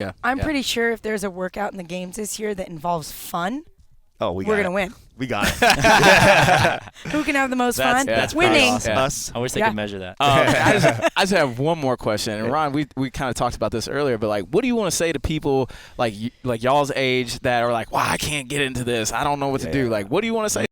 Yeah. I'm pretty sure if there's a workout in the games this year that involves fun, we're going to win. We got it. Who can have the most fun? That's winning. awesome. Us. I wish they could measure that. I just have one more question. And Ron, we kind of talked about this earlier, but like, what do you want to say to people like y'all's age that are like, wow, I can't get into this. I don't know what to do. Like, what do you want to say?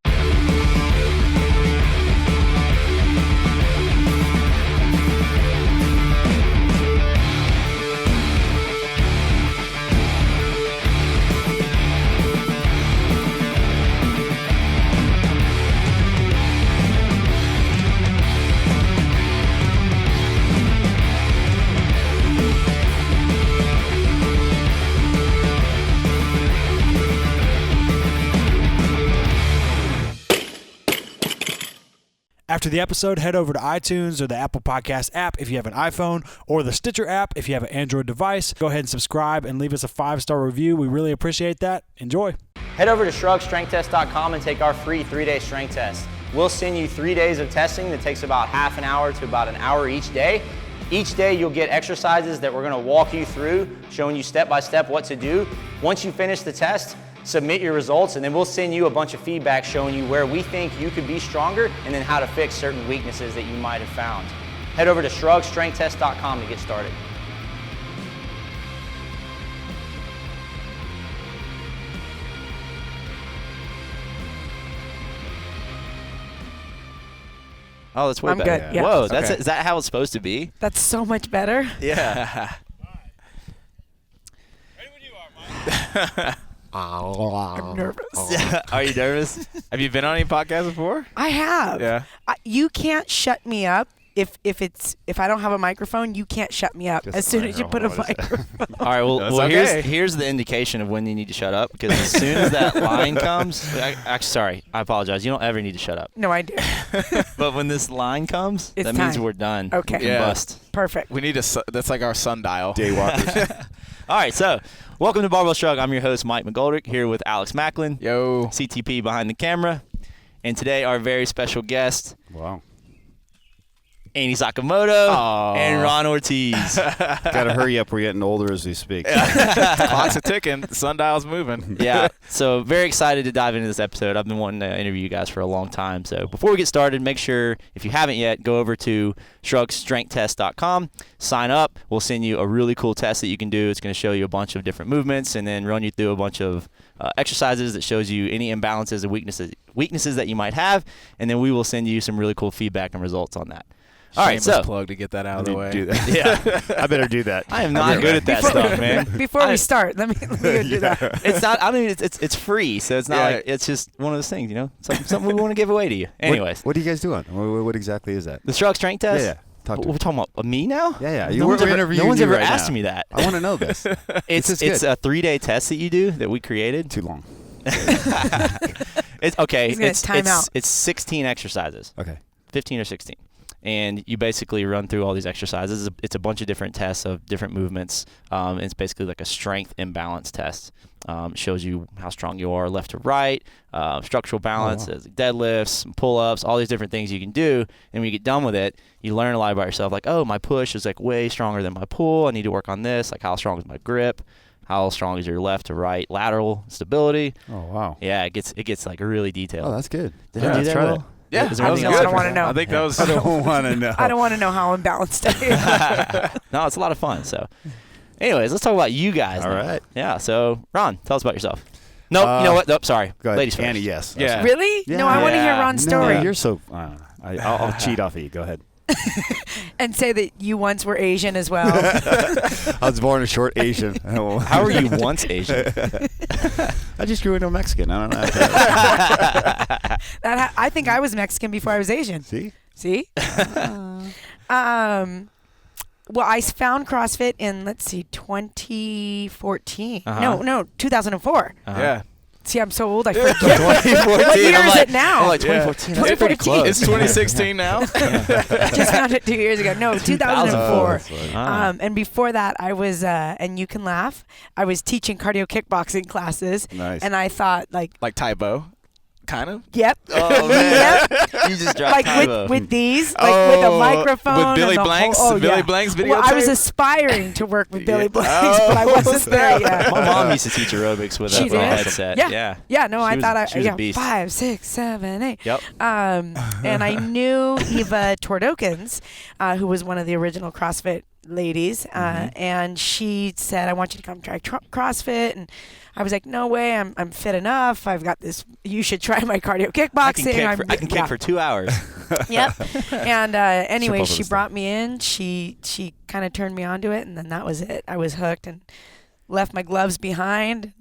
After the episode, head over to iTunes or the Apple Podcast app if you have an iPhone, or the Stitcher app if you have an Android device. Go ahead and subscribe and leave us a 5-star review. We really appreciate that. Enjoy. Head over to ShruggedStrengthTest.com and take our free 3-day strength test. We'll send you 3 days of testing that takes about half an hour to about an hour each day. Each day you'll get exercises that we're going to walk you through, showing you step by step what to do. Once you finish the test, submit your results, and then we'll send you a bunch of feedback showing you where we think you could be stronger and then how to fix certain weaknesses that you might have found. Head over to ShruggedStrengthTest.com to get started. Oh, that's way I'm better. good, yeah. Whoa, Okay. is that how it's supposed to be? That's so much better. Yeah. Ready when you are, Mike. I'm nervous. Are you nervous? Have you been on any podcast before? I have. Yeah. You can't shut me up if I don't have a microphone. You can't shut me up Just as soon as you put a microphone. All right, well, That's okay. here's the indication of when you need to shut up, because as soon as that line comes, sorry, I apologize. You don't ever need to shut up. No, I do. But when this line comes, It's that means time. we're done. Okay. We can Yeah. bust. Perfect. We need that's like our sundial. Daywalkers. All right, so welcome to Barbell Shrugged. I'm your host, Mike McGoldrick, here with Alex Macklin, Yo. CTP behind the camera. And today, our very special guest, Wow. Andy Sakamoto Aw. and Ron Ortiz. Gotta hurry up. We're getting older as we speak. Clock's a ticking. The sundial's moving. Yeah, so very excited to dive into this episode. I've been wanting to interview you guys for a long time. So before we get started, make sure, if you haven't yet, go over to ShruggedStrengthTest.com, sign up. We'll send you a really cool test that you can do. It's going to show you a bunch of different movements and then run you through a bunch of exercises that shows you any imbalances and weaknesses that you might have, and then we will send you some really cool feedback and results on that. All right, Shameless so plug to get that out of the way. Do that. yeah, I better do that. I am not good at that stuff, man. Before we start, let me go do that. It's not. I mean, it's free, so it's not like it's just one of those things, you know. Something we want to give away to you. Anyways, What do you guys do on? What exactly is that? the Shrug Strength Test. Yeah. Talk to We're me. talking about me now. Yeah. No one's ever right asked now. me that. I want to know this. It's This is good. a 3-day test that you do that we created. Too long. It's okay. He's gonna time out. It's 16 exercises, Okay. 15 or 16, and you basically run through all these exercises. It's a bunch of different tests of different movements. It's basically like a strength imbalance test. It shows you how strong you are left to right, structural balance, deadlifts, pull-ups, all these different things you can do. And when you get done with it, you learn a lot about yourself. Like, oh, my push is like way stronger than my pull. I need to work on this. Like, how strong is my grip? How strong is your left to right lateral stability? Oh wow. Yeah, it gets like really detailed. Oh, that's good. Did Yeah, I do let's that try well? that. Yeah, Is there that was anything good. else? I don't wanna know. I think that was. I don't want to know. I don't want to know how imbalanced I am. No, it's a lot of fun. So, anyways, let's talk about you guys. All now. right. Yeah. So, Ron, tell us about yourself. No, you know what? Nope, sorry. Go ahead. Ladies first. Annie, yes. Yeah. Really? Yeah. No, I want to hear Yeah. Ron's No, story you're so. I'll cheat off of you. Go ahead. and say that you once were Asian as well. I was born a short Asian. How were you once Asian? I just grew into a Mexican. I don't know. I think I was Mexican before I was Asian. See? See? Well, I found CrossFit in 2014. Uh-huh. No, 2004. Yeah. See, I'm so old I forget. 2014. What year I'm is like, it now? I'm like 2014. That's pretty 2014. close. It's 2016 now. Just found it 2 years ago. No, 2004. that's funny. And before that, I was, and you can laugh, I was teaching cardio kickboxing classes. Nice. And I thought, like Like Tybo. Kind of. Yep. Oh man, Yep. you just dropped Like with these, like with a microphone. With Billy and the Blanks? whole, Billy Blanks videotape? Well, I was aspiring to work with Billy Blanks, Oh. but I wasn't there yet. My mom used to teach aerobics with She a did? headset. Yeah. Yeah, no, I thought she was a beast. 5, 6, 7, 8. Yep. And I knew Eva Tordokens, who was one of the original CrossFit ladies, and she said, I want you to come try CrossFit. And I was like, no way, I'm fit enough. I've got this. You should try my cardio kickboxing. I can kick for 2 hours. Yep. And anyway, both of she us brought me in. She kind of turned me onto it, and then that was it. I was hooked and left my gloves behind.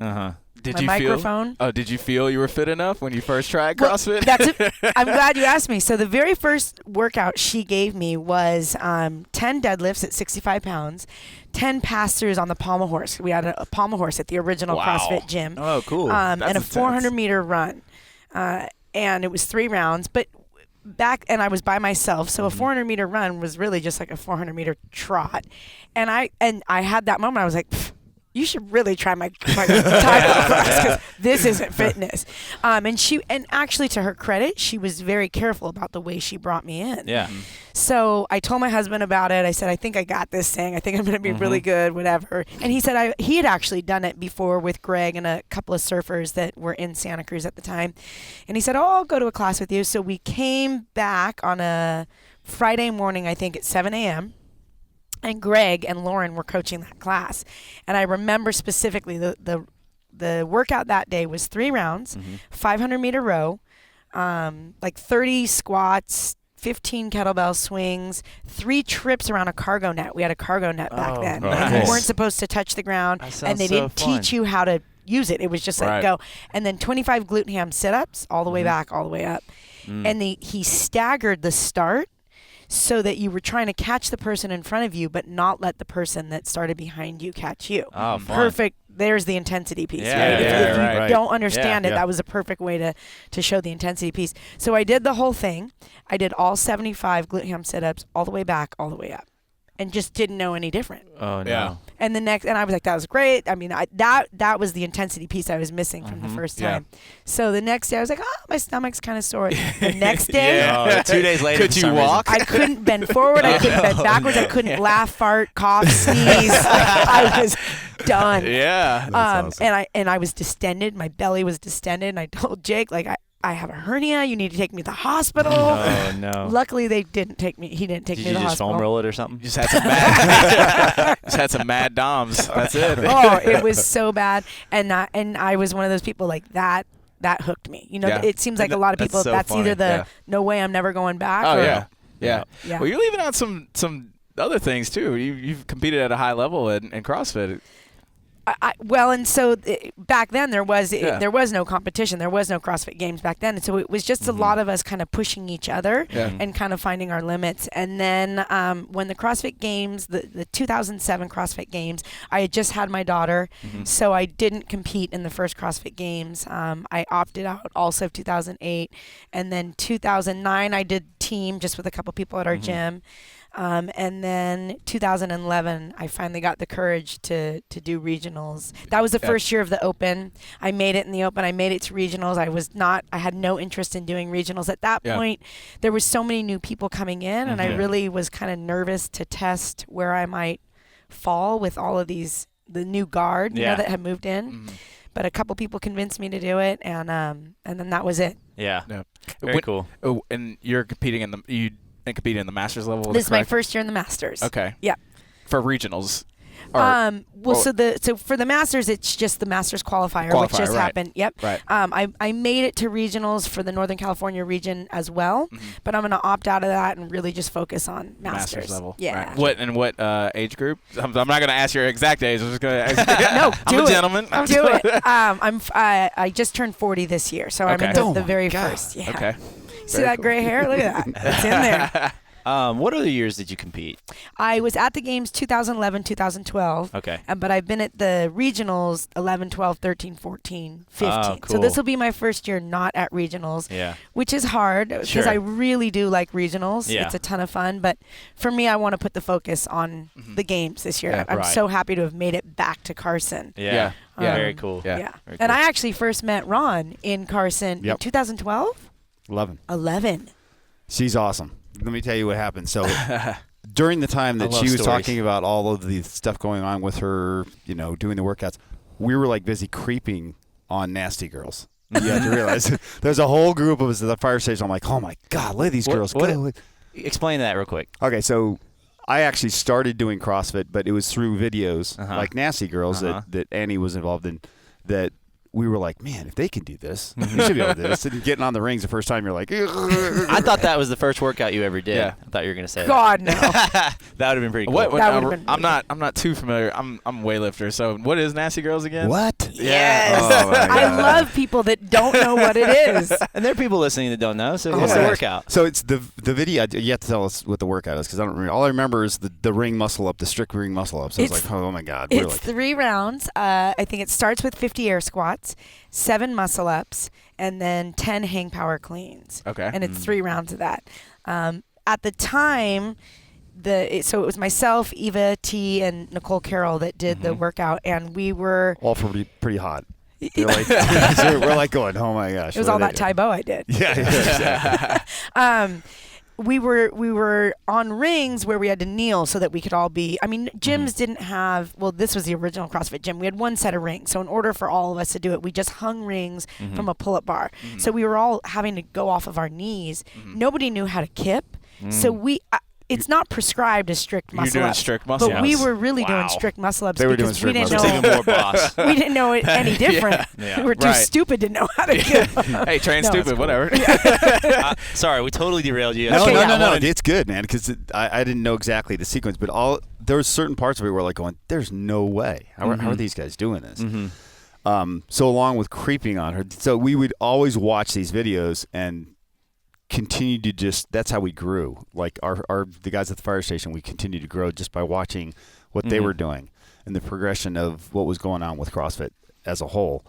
Did my you microphone. Feel? Oh, did you feel you were fit enough when you first tried Well, CrossFit? That's it. I'm glad you asked me. So the very first workout she gave me was 10 deadlifts at 65 pounds, 10 pass-throughs on the pommel horse. We had a pommel horse at the original Wow. CrossFit gym. Oh, cool. And a intense. 400-meter run. And it was 3 rounds. But and I was by myself, so a 400-meter run was really just like a 400-meter trot. And I had that moment. I was like, you should really try my time class because this isn't fitness. And actually, to her credit, she was very careful about the way she brought me in. Yeah. So I told my husband about it. I said, I think I got this thing. I think I'm going to be really good, whatever. And he said he had actually done it before with Greg and a couple of surfers that were in Santa Cruz at the time. And he said, I'll go to a class with you. So we came back on a Friday morning, I think at 7 a.m., and Greg and Lauren were coaching that class. And I remember specifically the workout that day was 3 rounds, 500-meter row, like 30 squats, 15 kettlebell swings, 3 trips around a cargo net. We had a cargo net back then. And you nice. weren't supposed to touch the ground, That and they sounds so didn't fun. teach you how to use it. It was just like Right. go. And then 25 glute ham sit-ups all the way back, all the way up. And he staggered the start so that you were trying to catch the person in front of you, but not let the person that started behind you catch you. Oh, fun. Perfect. There's the intensity piece, Yeah, right? yeah, If you right. don't understand it, Yeah. that was a perfect way to show the intensity piece. So I did the whole thing. I did all 75 glute ham sit-ups all the way back, all the way up, and just didn't know any different. Oh no. Yeah. And I was like, that was great. I mean, that was the intensity piece I was missing from the first Yeah. time. So the next day I was like, my stomach's kind of sore. The next day, Yeah. 2 days later, Could for you some reason- walk? I couldn't bend forward. I couldn't bend backwards. I couldn't laugh, fart, cough, sneeze. I was done. Yeah. awesome. And I was distended. My belly was distended. And I told Jake, like, I have a hernia. You need to take me to the hospital. Oh no. Luckily, they didn't take me. He didn't take Did me you to the just hospital. foam roll it or something? Just had some mad doms. That's it. Oh, it was so bad. And I was one of those people like that hooked me. You know, Yeah. it seems like a lot of That's people, so that's funny. either the Yeah. no way I'm never going back. Oh or, yeah. Yeah. Well, you're leaving out some other things too. You've competed at a high level in CrossFit. Well, and so back then there was Yeah. there was no competition. There was no CrossFit Games back then. And so it was just a lot of us kind of pushing each other Yeah. and kind of finding our limits. And then when the CrossFit Games, the 2007 CrossFit Games, I had just had my daughter, so I didn't compete in the first CrossFit Games. I opted out also of 2008. And then 2009 I did team just with a couple people at our gym. And then 2011, I finally got the courage to do regionals. That was the first year of the Open. I made it in the Open. I made it to regionals. I had no interest in doing regionals. At that point, there was so many new people coming in, and I really was kind of nervous to test where I might fall with all of the new guard, you know, that had moved in. But a couple people convinced me to do it, and then that was it. Yeah. Yeah. Very cool. Oh, and you're competing in the Masters level. This is my correct? first year in the Masters. Okay. Yeah. For regionals. Or, So for the Masters, it's just the Masters qualifier, which just right. happened. Yep. Right. I made it to regionals for the Northern California region as well, but I'm going to opt out of that and really just focus on Masters. level. Yeah. Right. What age group? I'm not going to ask your exact age. I'm just going to ask. No, I'm do a it. gentleman. Do it. I just turned 40 this year, so Okay. I'm in the very first. Yeah. Okay. See Very that cool. gray hair? Look at that. It's in there. What other years did you compete? I was at the games 2011, 2012. Okay. But I've been at the regionals 11, 12, 13, 14, 15. Oh, So cool. this will be my first year not at regionals, Yeah. which is hard because Sure. I really do like regionals. Yeah. It's a ton of fun. But for me, I want to put the focus on the games this year. Yeah, I'm right. so happy to have made it back to Carson. Yeah. Yeah. Very cool. Yeah. Very And cool. I actually first met Ron in Carson in Yep. 2012? 11. 11. She's awesome. Let me tell you what happened. So during the time that I love she was stories. talking about all of the stuff going on with her, doing the workouts, we were like busy creeping on nasty girls. You have to realize there's a whole group of us at the fire station. I'm like, oh my God, let these girls go. Explain that real quick. Okay, so I actually started doing CrossFit, but it was through videos like Nasty Girls that Annie was involved in that we were like, man, if they can do this, we should be able to do this. And getting on the rings the first time, you're like, I thought that was the first workout you ever did. Yeah. I thought you were going to say God, no. that. That would have been pretty cool. What? That would've been I'm not too familiar. I'm a weightlifter. So what is Nasty Girls again? what? Yes. Oh, my I God. love people that don't know what it is. And there are people listening that don't know, so what's my the gosh. workout? So it's the video. You have to tell us what the workout is because I don't remember. All I remember is the ring muscle up, the strict ring muscle up. So it's like, oh my God. We're It's like, 3 rounds. I think it starts with 50 air squats, 7 muscle ups, and then 10 hang power cleans. Okay. And it's 3 rounds of that. At the time, so it was myself, Eva T, and Nicole Carroll that did the workout, and we were. all pretty hot. They're like, so we're like going, oh my gosh. It was what all are that they doing? Tae Bo I did. Yeah. We were on rings where we had to kneel so that we could all be. I mean, gyms didn't have. Well, this was the original CrossFit gym. We had one set of rings, so in order for all of us to do it, we just hung rings from a pull-up bar. So we were all having to go off of our knees. Nobody knew how to kip, so we. It's not prescribed as strict You're muscle doing ups, strict muscle but we ups. were really doing Wow. strict muscle ups They were doing because we strict didn't muscle know ups. Even more boss. we didn't know it any different. Yeah. We were too Right. stupid to know how to kip. Hey, train No, stupid, it's whatever. Sorry, we totally derailed you. No, Okay, no, yeah. no. It's good, man, because I didn't know exactly the sequence, but there was certain parts of it where like going, there's no way. How are these guys doing this? So along with creeping on her, so we would always watch these videos and continue to that's how we grew. Like the guys at the fire station, we continued to grow just by watching what they were doing and the progression of what was going on with CrossFit as a whole.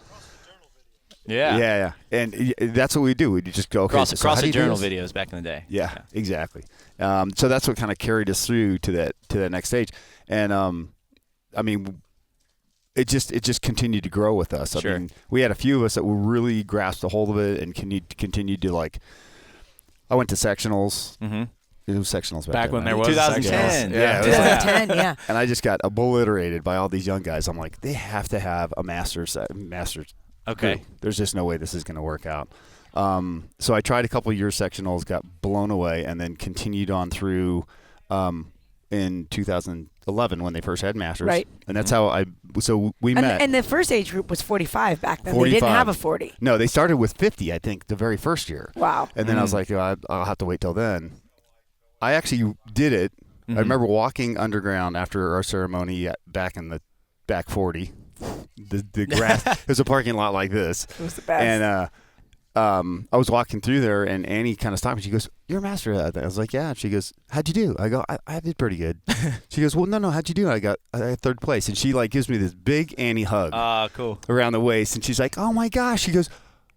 Yeah. Yeah. And that's what we do. We just go, okay, so how do CrossFit you do Journal this? videos back in the day. Yeah, exactly. So that's what kind of carried us through to that next stage. And I mean, it just continued to grow with us. Sure. I mean, we had a few of us that were really grasped a hold of it and continued to like. I went to sectionals. It was sectionals Back then, when right? there was 2010. sectionals. Yeah. 2010, yeah. And I just got obliterated by all these young guys. I'm like, they have to have a master's. Okay. Group. There's just no way this is going to work out. So I tried a couple of years sectionals, got blown away, and then continued on through in 2011 when they first had masters. Right. And that's how we met. And the first age group was 45 back then. 45. They didn't have a 40. No, they started with 50, I think, the very first year. Wow. And then I was like, I'll have to wait till then. I actually did it. I remember walking underground after our ceremony back in the back 40. The grass, there's a parking lot like this. It was the best. And I was walking through there, and Annie kind of stopped me. She goes, "You're a master at that." I was like, "Yeah." She goes, "How'd you do?" I go, I did pretty good." She goes, "Well, no, how'd you do?" I got 3rd place. And she like gives me this big Annie hug Cool. around the waist, and she's like, "Oh my gosh." She goes,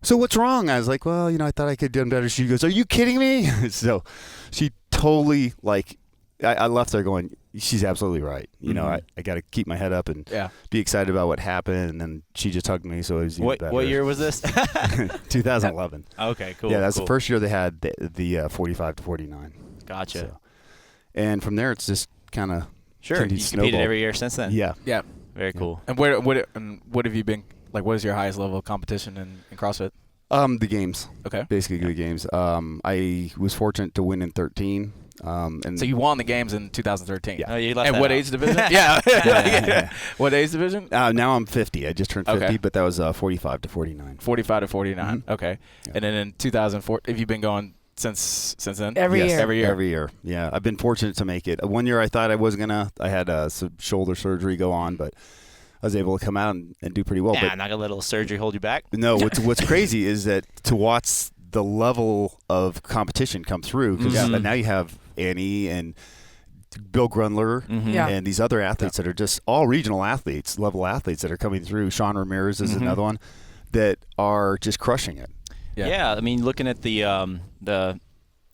"So what's wrong?" I was like, "Well, I thought I could have done better." She goes, "Are you kidding me?" So she totally like, I left there going, she's absolutely right. I got to keep my head up and be excited about what happened. And then she just hugged me, so it was even better. What year was this? 2011. Okay, cool. Yeah, that's cool. the first year they had the 45 to 49. Gotcha. So, and from there, it's just kind of Sure. You competed every year since then. Yeah. Yeah. Very cool. And what have you been like? What is your highest level of competition in CrossFit? The games. Okay. Basically, the games. I was fortunate to win in 13. And So you won the games in 2013. Yeah. Oh, you left And that what out. age division? Yeah. What age division? now I'm 50. I just turned 50, Okay. but that was 45 to 49. 45 to 49. Okay. Yeah. And then in 2004, have you been going since then? Every Yes, year. Every year. Yeah, I've been fortunate to make it. One year I thought I was gonna. I had some shoulder surgery go on, but I was able to come out and do pretty well. Nah, But not gonna let a little surgery hold you back. no, what's crazy is that to watch the level of competition come through, because now you have Annie and Bill Grundler and these other athletes that are just all regional athletes, level athletes that are coming through. Sean Ramirez is another one that are just crushing it. Yeah, I mean, looking at the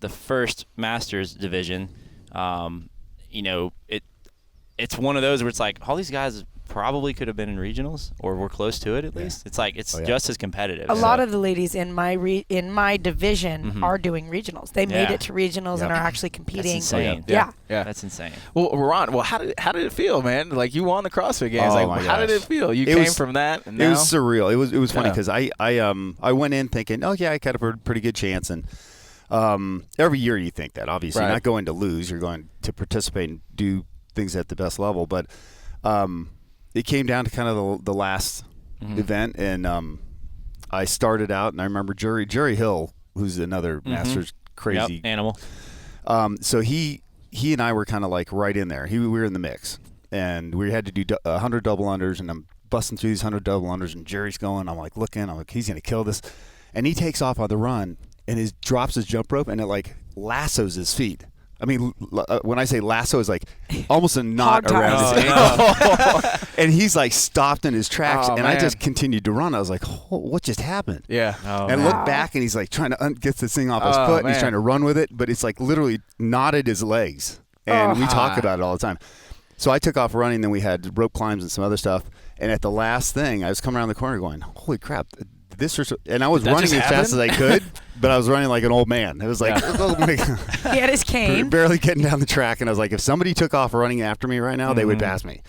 first Masters division, you know, it's one of those where it's like all these guys probably could have been in regionals or were close to it at least. It's like it's just as competitive. A lot of the ladies in my division are doing regionals. They made it to regionals and are actually competing. That's insane. Yeah. That's insane. Well, Ron, how did it feel, man? Like you won the CrossFit Games. Oh, like my how did it gosh. feel? You It came was- from that. And It now? was surreal. It was funny because I went in thinking, oh yeah, I got a pretty good chance, and every year you think that. Obviously, you're not going to lose. You're going to participate and do things at the best level. But it came down to kind of the last event, and I started out, and I remember Jerry Hill, who's another Masters crazy animal. So he and I were kind of like right in there. We were in the mix, and we had to do 100 double unders, and I'm busting through these 100 double unders, and Jerry's going. I'm like looking. I'm like, he's gonna kill this, and he takes off on the run, and drops his jump rope, and it like lassos his feet. I mean, when I say lasso, it's like almost a knot around his ankle. And he's like stopped in his tracks, and I just continued to run. I was like, oh, what just happened? Yeah. And look back, and he's like trying to get this thing off his foot, and he's trying to run with it, but it's like literally knotted his legs. And we talk about it all the time. So I took off running, then we had rope climbs and some other stuff. And at the last thing, I was coming around the corner going, holy crap. And I was running as fast as I could, but I was running like an old man. It was like, oh my God. He had his cane. Barely getting down the track. And I was like, if somebody took off running after me right now, they would pass me.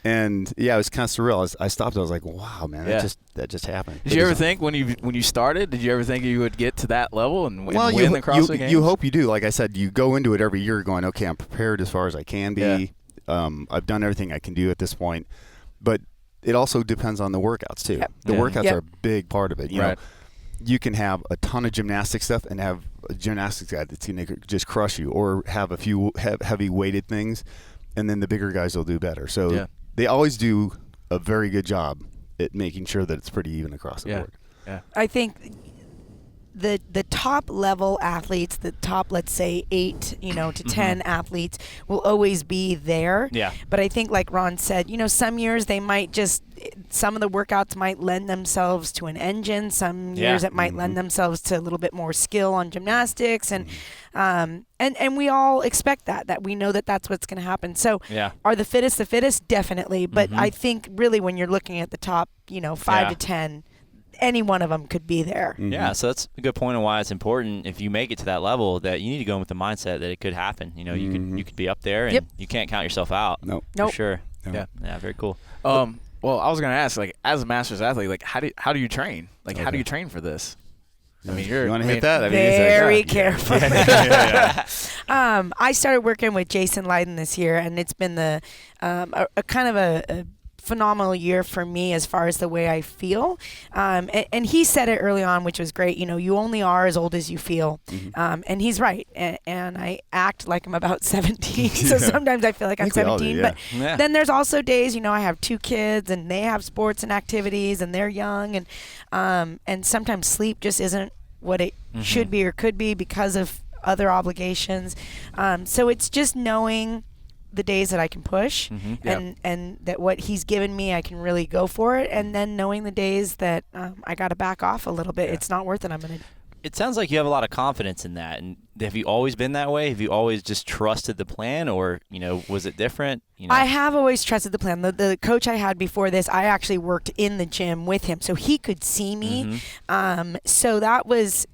And yeah, it was kind of surreal. I stopped. I was like, wow, man, that just happened. Did you ever think when you started, did you ever think you would get to that level and win the CrossFit Games? You hope you do. Like I said, you go into it every year going, okay, I'm prepared as far as I can be. Yeah. I've done everything I can do at this point. But it also depends on the workouts too. Yep. The workouts are a big part of it. You Right. know, you can have a ton of gymnastic stuff and have a gymnastics guy that's going to just crush you, or have a few heavy weighted things, and then the bigger guys will do better. So they always do a very good job at making sure that it's pretty even across the board. Yeah. I think the top level athletes, the top, let's say 8 to 10 athletes will always be there. Yeah. But I think like Ron said, some years they might some of the workouts might lend themselves to an engine. Some years it might lend themselves to a little bit more skill on gymnastics, and we all expect that we know that that's what's going to happen. So are the fittest? Definitely. But I think really when you're looking at the top, 5 to 10, any one of them could be there. Yeah, so that's a good point on why it's important if you make it to that level that you need to go in with the mindset that it could happen. You could be up there, and you can't count yourself out. Nope. For sure. Yeah. Yeah, very cool. Well, I was gonna ask, like, as a Masters athlete, like, how do you train? Like, how do you train for this? I mean, You want to hit that? I mean, Very careful. I started working with Jason Leiden this year, and it's been a kind of a phenomenal year for me as far as the way I feel. And he said it early on, which was great. You only are as old as you feel. And he's right. And I act like I'm about 17. So sometimes I feel like I'm 17. But then there's also days, I have 2 kids and they have sports and activities and they're young. And sometimes sleep just isn't what it should be or could be because of other obligations. So it's just knowing the days that I can push and that what he's given me, I can really go for it. And then knowing the days that I got to back off a little bit, it's not worth it. It sounds like you have a lot of confidence in that. And have you always been that way? Have you always just trusted the plan, or, was it different? I have always trusted the plan. The coach I had before this, I actually worked in the gym with him, so he could see me. So that was,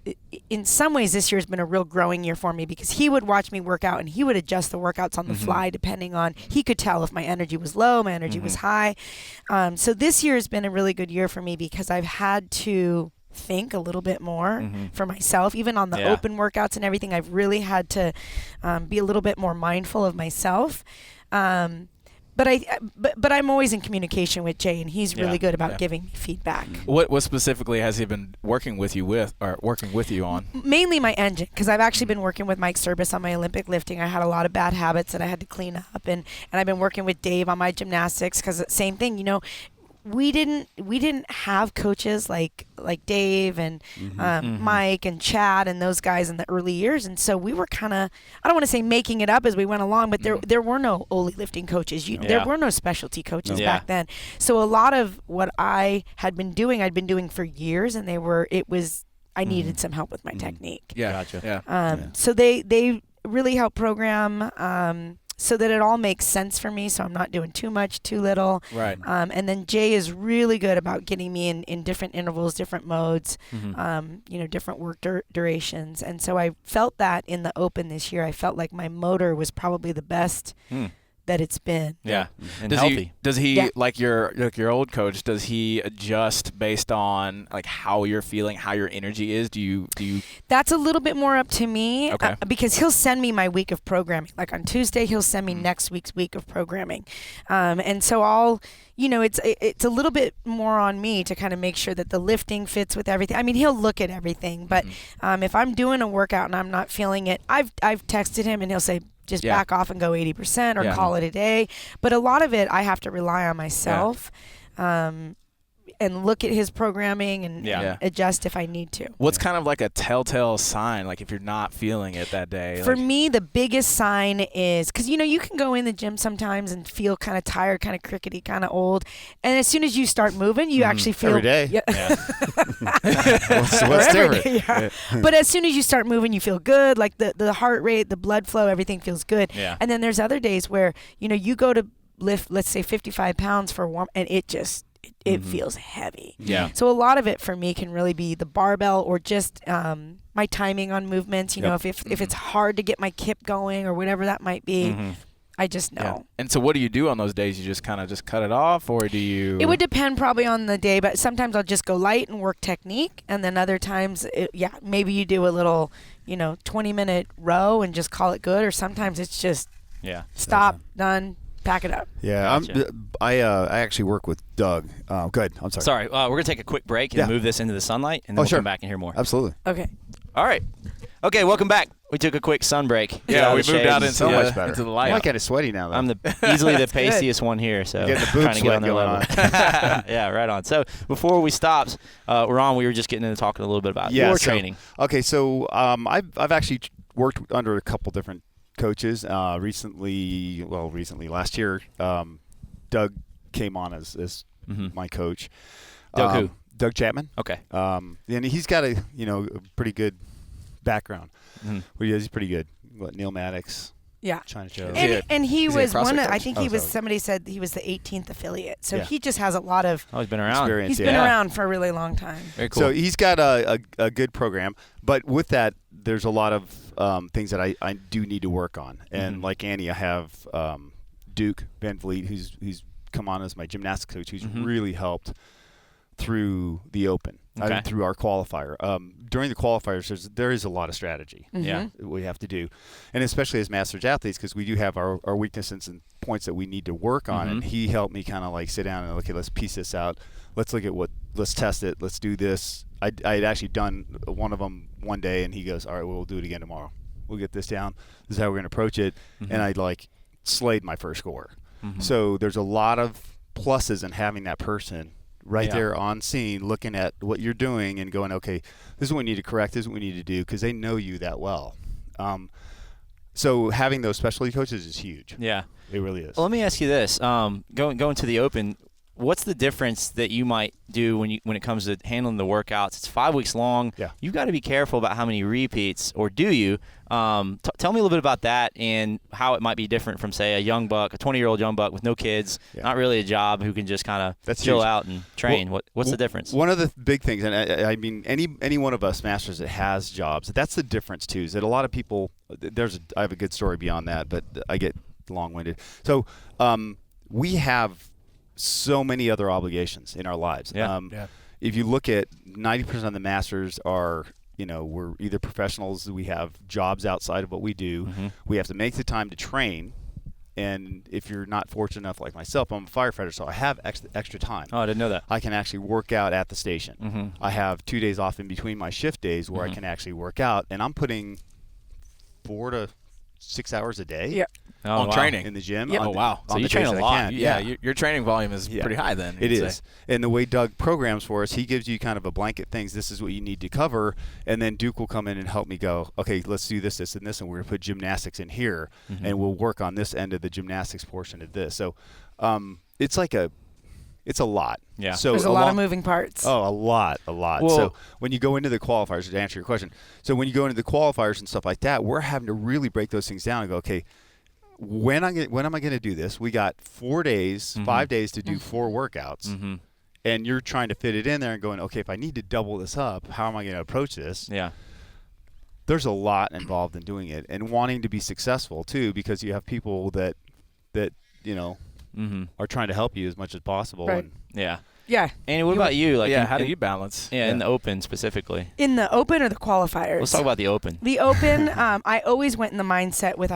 in some ways, this year has been a real growing year for me, because he would watch me work out and he would adjust the workouts on the fly depending on, he could tell if my energy was low, my energy was high. So this year has been a really good year for me because I've had to think a little bit more for myself. Even on the open workouts and everything, I've really had to be a little bit more mindful of myself. But I'm always in communication with Jay, and he's really good about giving me feedback. What specifically has he been working with you on? Mainly my engine, because I've actually been working with Mike Service on my Olympic lifting. I had a lot of bad habits that I had to clean up, and I've been working with Dave on my gymnastics, because same thing, we didn't have coaches like Dave and Mike and Chad and those guys in the early years, and so we were kind of, I don't want to say making it up as we went along, but there were no Oli lifting coaches. There were no specialty coaches back then. So a lot of what I had been doing, I'd been doing for years, and I needed some help with my technique. Yeah, gotcha. Yeah. So they really help program. So that it all makes sense for me, so I'm not doing too much, too little. Right. And then Jay is really good about getting me in different intervals, different modes, different work durations. And so I felt that in the Open this year. I felt like my motor was probably the best that it's been. Yeah. And does healthy. He like your old coach, does he adjust based on like how you're feeling, how your energy is? Do you That's a little bit more up to me. Okay. Because he'll send me my week of programming. Like on Tuesday, he'll send me next week's week of programming. And so I'll, it's a little bit more on me to kind of make sure that the lifting fits with everything. I mean, he'll look at everything, but if I'm doing a workout and I'm not feeling it, I've texted him and he'll say, just back off and go 80% or call it a day. But a lot of it, I have to rely on myself and look at his programming and adjust if I need to. What's kind of like a telltale sign, like if you're not feeling it that day? For me, the biggest sign is, because, you can go in the gym sometimes and feel kind of tired, kind of crickety, kind of old. And as soon as you start moving, you actually feel... Every day. Yeah. What's different? But as soon as you start moving, you feel good. Like the heart rate, the blood flow, everything feels good. Yeah. And then there's other days where, you go to lift, let's say 55 pounds for one, and it just... It feels heavy. Yeah. So a lot of it for me can really be the barbell or just my timing on movements. If it's hard to get my kip going or whatever that might be, I just know. Yeah. And so what do you do on those days? You just kind of just cut it off, or do you? It would depend probably on the day, but sometimes I'll just go light and work technique, and then other times, maybe you do a little, 20-minute row and just call it good, or sometimes it's just stop, done. Pack it up. Yeah, Gotcha. I actually work with Doug. Go ahead. I'm sorry. Sorry, we're going to take a quick break and move this into the sunlight, and then we'll come back and hear more. Absolutely. Okay. All right. Okay, welcome back. We took a quick sun break. Yeah, we moved out into So much better. into the light. I'm kind of sweaty now, though. I'm easily the pastiest one here, so Get the boob trying to get on sweat their going level. Yeah, right on. So before we stopped, Ron, we were just getting into talking a little bit about your training. Okay, so I've actually worked under a couple different coaches. Recently, last year, Doug came on as my coach. Doug who? Doug Chapman. Okay. And he's got a pretty good background. He's pretty good. Neil Maddox. Yeah. China Joe. And he was one. CrossFit I think he was. sorry. Somebody said he was the 18th affiliate. So he just has a lot of. Oh, he's been around. experience. He's been around for a really long time. Very cool. So he's got a good program, but with that, there's a lot of things that I do need to work on. And like Annie, I have Duke Van Vliet, who's come on as my gymnastics coach, who's really helped through the Open, through our qualifier. During the qualifiers, there is a lot of strategy we have to do, and especially as masters athletes, because we do have our weaknesses and points that we need to work on. And he helped me kind of like sit down and, okay, let's piece this out. Let's look at let's test it. Let's do this. I had actually done one of them one day, and he goes, all right, we'll do it again tomorrow. We'll get this down. This is how we're going to approach it. And I slayed my first score. So there's a lot of pluses in having that person right there on scene, looking at what you're doing and going, okay, this is what we need to correct, this is what we need to do, because they know you that well. So having those specialty coaches is huge. Yeah. It really is. Well, let me ask you this. Going to the Open, what's the difference that you might do when it comes to handling the workouts? It's 5 weeks long. Yeah. You've got to be careful about how many repeats, or do you? Tell me a little bit about that and how it might be different from, say, a young buck, a 20-year-old young buck with no kids, not really a job, who can just kind of chill out and train. What's the difference? One of the big things, and I mean, any one of us masters that has jobs, that's the difference too, is that a lot of people, I have a good story beyond that, but I get long-winded. So we have so many other obligations in our lives. If you look at 90% of the masters are, we're either professionals, we have jobs outside of what we do. We have to make the time to train. And if you're not fortunate enough like myself, I'm a firefighter, so I have extra time. Oh, I didn't know that. I can actually work out at the station. I have 2 days off in between my shift days where I can actually work out, and I'm putting 4 to 6 hours a day. Yeah. Oh, on wow. training In the gym. Yep. on Oh, the- wow. So on you the train days a that I lot. can. Yeah, your training volume is pretty high then. It you'd is. say. And the way Doug programs for us, he gives you kind of a blanket things. This is what you need to cover. And then Duke will come in and help me go, okay, let's do this, this, and this. And we're going to put gymnastics in here. And we'll work on this end of the gymnastics portion of this. So it's a lot. Yeah. So There's a lot of moving parts. Oh, a lot. Well- So when you go into the qualifiers, to answer your question, so when you go into the qualifiers and stuff like that, we're having to really break those things down and go, okay, when am I going to do this? We got 4 days, 5 days to do 4 workouts. And you're trying to fit it in there and going, okay, if I need to double this up, how am I going to approach this? Yeah. There's a lot involved in doing it and wanting to be successful too, because you have people that are trying to help you as much as possible. Right. And Yeah. Yeah. Annie, what about you? Like, How do you balance? Yeah, in the open specifically. In the open or the qualifiers? Let's talk about the open. The open, I always went in the mindset with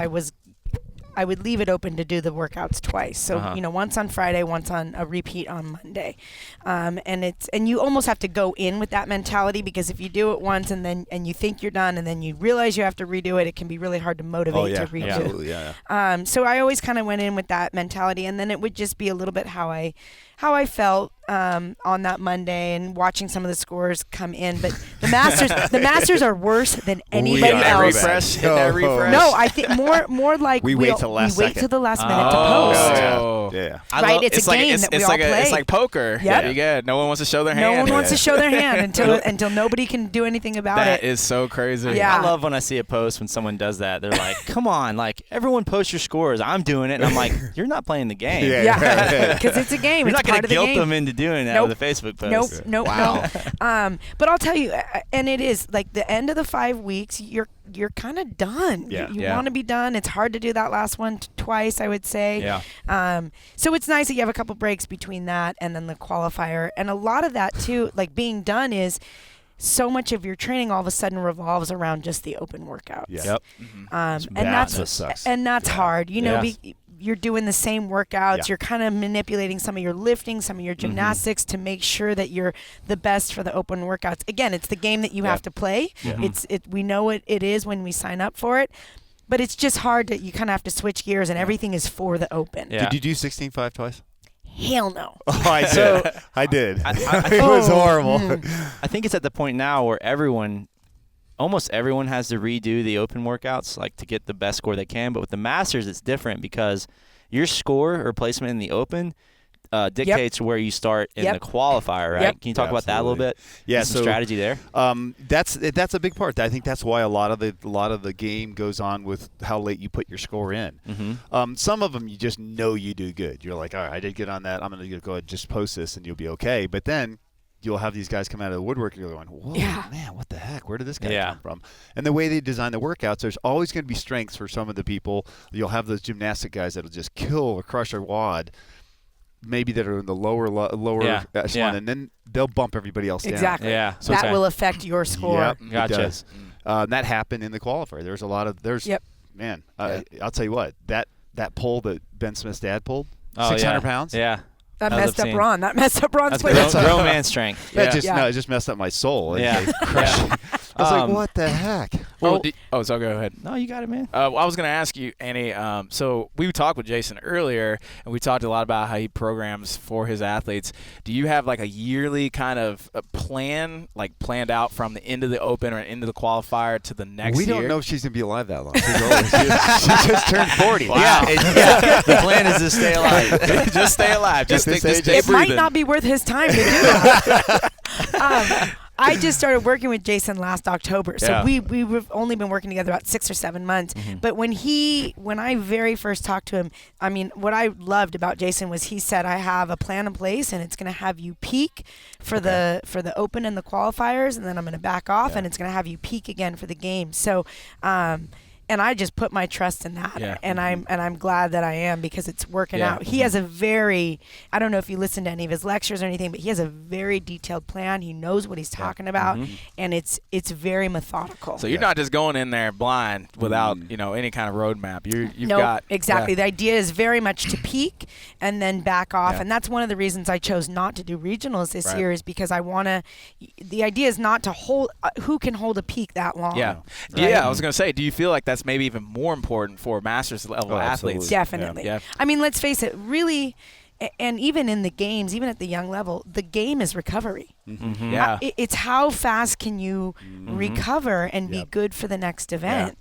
I would leave it open to do the workouts twice. So, once on Friday, once on a repeat on Monday. And you almost have to go in with that mentality, because if you do it once and you think you're done and then you realize you have to redo it, it can be really hard to motivate to redo. Absolutely, yeah. So I always kind of went in with that mentality, and then it would just be a little bit how I felt on that Monday, and watching some of the scores come in. But the Masters are worse than anybody are else. refresh, hit that refresh. No, I think more like We wait till the last second. to the last minute to post. Oh. Yeah. Right, it's a game that we all play. It's like poker. Yep. Yeah. No one wants to show their No hand. one wants to show their hand until nobody can do anything about That it. is so crazy. Yeah. I love when I see a post when someone does that. They're like, come on, like, everyone post your scores. I'm doing it. And I'm like, you're not playing the game. Yeah, because it's a game. You're it's not going part to of the guilt game. them into doing that with a Facebook post. Nope. Wow. No. But I'll tell you, and it is like the end of the 5 weeks, you're kind of done. Yeah. You want to be done. It's hard to do that last one twice, I would say. Yeah. So it's nice that you have a couple breaks between that and then the qualifier. And a lot of that too, like being done, is so much of your training all of a sudden revolves around just the open workouts. Yeah. Yep. And That that's sucks. hard. Yeah. You're doing the same workouts. Yeah. You're kind of manipulating some of your lifting, some of your gymnastics to make sure that you're the best for the open workouts. Again, it's the game that you have to play. We know what it is when we sign up for it, but it's just hard that you kind of have to switch gears, and everything is for the open. Yeah. Did you do 16.5 twice? Hell no. Oh, I did. I did. It Oh, was horrible. I think it's at the point now where almost everyone has to redo the open workouts, like, to get the best score they can. But with the Masters, it's different, because your score or placement in the open dictates where you start in the qualifier, right? Yep. Can you talk about that a little bit? Yeah, Some so strategy there. That's a big part. I think that's why a lot of the game goes on with how late you put your score in. Some of them you just know you do good. You're like, all right, I did good on that. I'm going to go ahead and just post this, and you'll be okay. But then you'll have these guys come out of the woodwork, and you're going, whoa, man, what the heck? Where did this guy come from? And the way they design the workouts, there's always going to be strengths for some of the people. You'll have those gymnastic guys that'll just kill or crush a wad, maybe that are in the lower echelon, and then they'll bump everybody else down. Exactly. Yeah. So that will affect your score. Yep, Gotcha. it does. That happened in the qualifier. There's a lot of man. I'll tell you what, that pull that Ben Smith's dad pulled, 600 pounds. Yeah. That messed up Ron. That messed up Ron's play. That's grown man strength. It just messed up my soul. Yeah. I was like, what the heck? Well, so go ahead. No, you got it, man. I was going to ask you, Annie, so we talked with Jason earlier, and we talked a lot about how he programs for his athletes. Do you have like a yearly kind of plan, like planned out from the end of the open or into the qualifier to the next year? We don't know if she's going to be alive that long. She just turned 40. Wow. The plan is to stay alive. Just stay alive. Just stay It breathing. might not be worth his time to do that. I just started working with Jason last October, so we've only been working together about 6 or 7 months. But when I very first talked to him, I mean, what I loved about Jason was he said, I have a plan in place, and it's going to have you peak for the open and the qualifiers, and then I'm going to back off, and it's going to have you peak again for the game. So. And I just put my trust in that, and I'm glad that I am, because it's working out. He has a very, I don't know if you listen to any of his lectures or anything, but he has a very detailed plan. He knows what he's talking about, and it's very methodical. So you're not just going in there blind without any kind of roadmap. You've got exactly. The idea is very much to peak and then back off, and that's one of the reasons I chose not to do regionals this year, is because I want to. The idea is not to hold. Who can hold a peak that long? Yeah, right? yeah. I was gonna say, do you feel like that's that's maybe even more important for masters level athletes. Definitely. Yeah. I mean, let's face it, really, and even in the games, even at the young level, the game is recovery. Mm-hmm. Yeah. It's how fast can you recover and be good for the next event.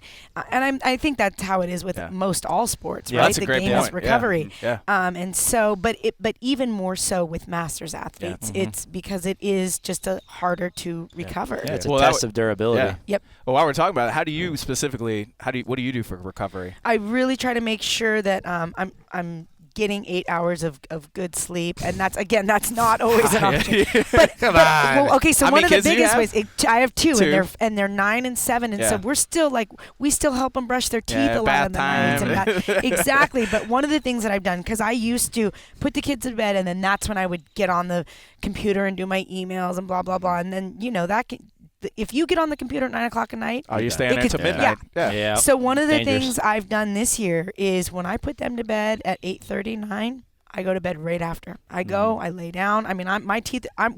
And I think that's how it is with most all sports, right? That's a the great game point. is recovery. Yeah. And so, but even more so with masters athletes, it's because it is just harder to recover. Yeah, it's a test of durability. Yeah. Yep. Well, while we're talking about it, how do you specifically, what do you do for recovery? I really try to make sure that I'm getting 8 hours of good sleep, and that's not always an option. But well, okay, so one of the biggest ways, I have two. And they're 9 and 7, and so we're still we still help them brush their teeth a lot of the nights. And exactly. But one of the things that I've done, because I used to put the kids to bed, and then that's when I would get on the computer and do my emails and blah blah blah, and then if you get on the computer at 9 o'clock at night, you're staying there until midnight. Yeah. So one of the things I've done this year is when I put them to bed at 8:30, 9, I go to bed right after. I go, I lay down. I mean,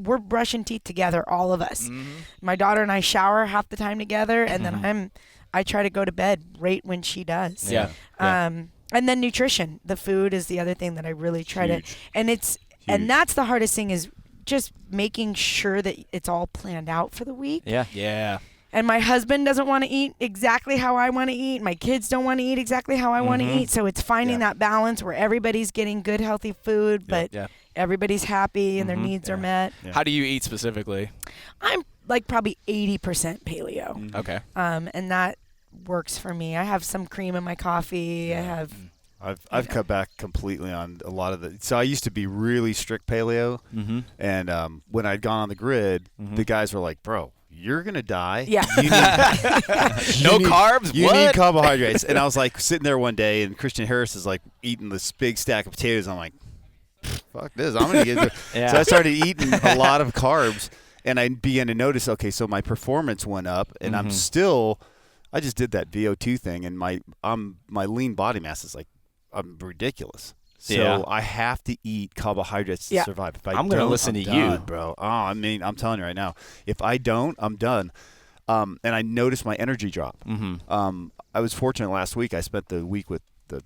we're brushing teeth together, all of us. My daughter and I shower half the time together, and then I try to go to bed right when she does. Yeah. And then nutrition. The food is the other thing that I really try to, and that's the hardest thing is just making sure that it's all planned out for the week. Yeah. Yeah. And my husband doesn't want to eat exactly how I want to eat. My kids don't want to eat exactly how I want to eat. So it's finding that balance where everybody's getting good, healthy food, but everybody's happy and their needs are met. Yeah. How do you eat specifically? I'm probably 80% paleo. Okay. And that works for me. I have some cream in my coffee. I have... I've cut back completely on a lot of the. So I used to be really strict paleo, and when I'd gone on the grid, the guys were like, "Bro, you're gonna die. Yeah, no carbs. You need carbohydrates." And I was like sitting there one day, and Christian Harris is like eating this big stack of potatoes. I'm like, "Fuck this! I'm gonna get." So I started eating a lot of carbs, and I began to notice. Okay, so my performance went up, and I'm still. I just did that VO2 thing, and my lean body mass is like. I'm ridiculous. So I have to eat carbohydrates to survive. If I'm going to listen to you, bro. Oh, I mean, I'm telling you right now. If I don't, I'm done. And I noticed my energy drop. I was fortunate last week. I spent the week with the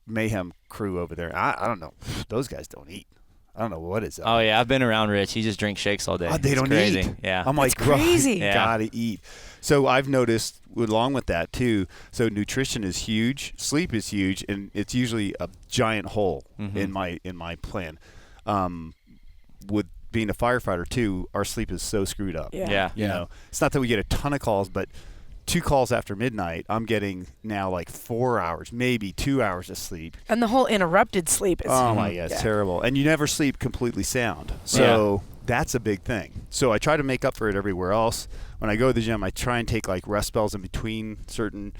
Mayhem crew over there. I don't know. Those guys don't eat. I don't know what is up. Oh, yeah. I've been around Rich. He just drinks shakes all day. They don't crazy. eat. Yeah. I'm like, crazy. Bro, gotta eat. So I've noticed, along with that, too, so nutrition is huge, sleep is huge, and it's usually a giant hole in my plan. With being a firefighter, too, our sleep is so screwed up. Yeah. You know, it's not that we get a ton of calls, but 2 calls after midnight, I'm getting now like 4 hours, maybe 2 hours of sleep. And the whole interrupted sleep is... Oh, my God, it's terrible. And you never sleep completely sound. So that's a big thing. So I try to make up for it everywhere else. When I go to the gym, I try and take like rest spells in between certain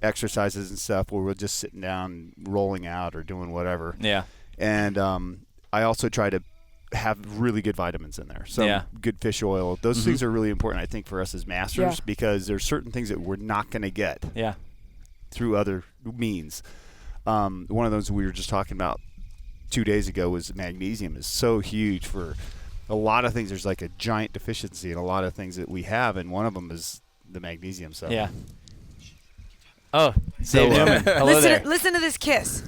exercises and stuff where we're just sitting down, rolling out or doing whatever. Yeah. And I also try to have really good vitamins in there. So good fish oil. Those things are really important, I think, for us as masters because there's certain things that we're not going to get through other means. One of those we were just talking about 2 days ago was magnesium is so huge for a lot of things. There's like a giant deficiency in a lot of things that we have, and one of them is the magnesium. So Oh, Dave Newman. Hello there. Listen to this kiss.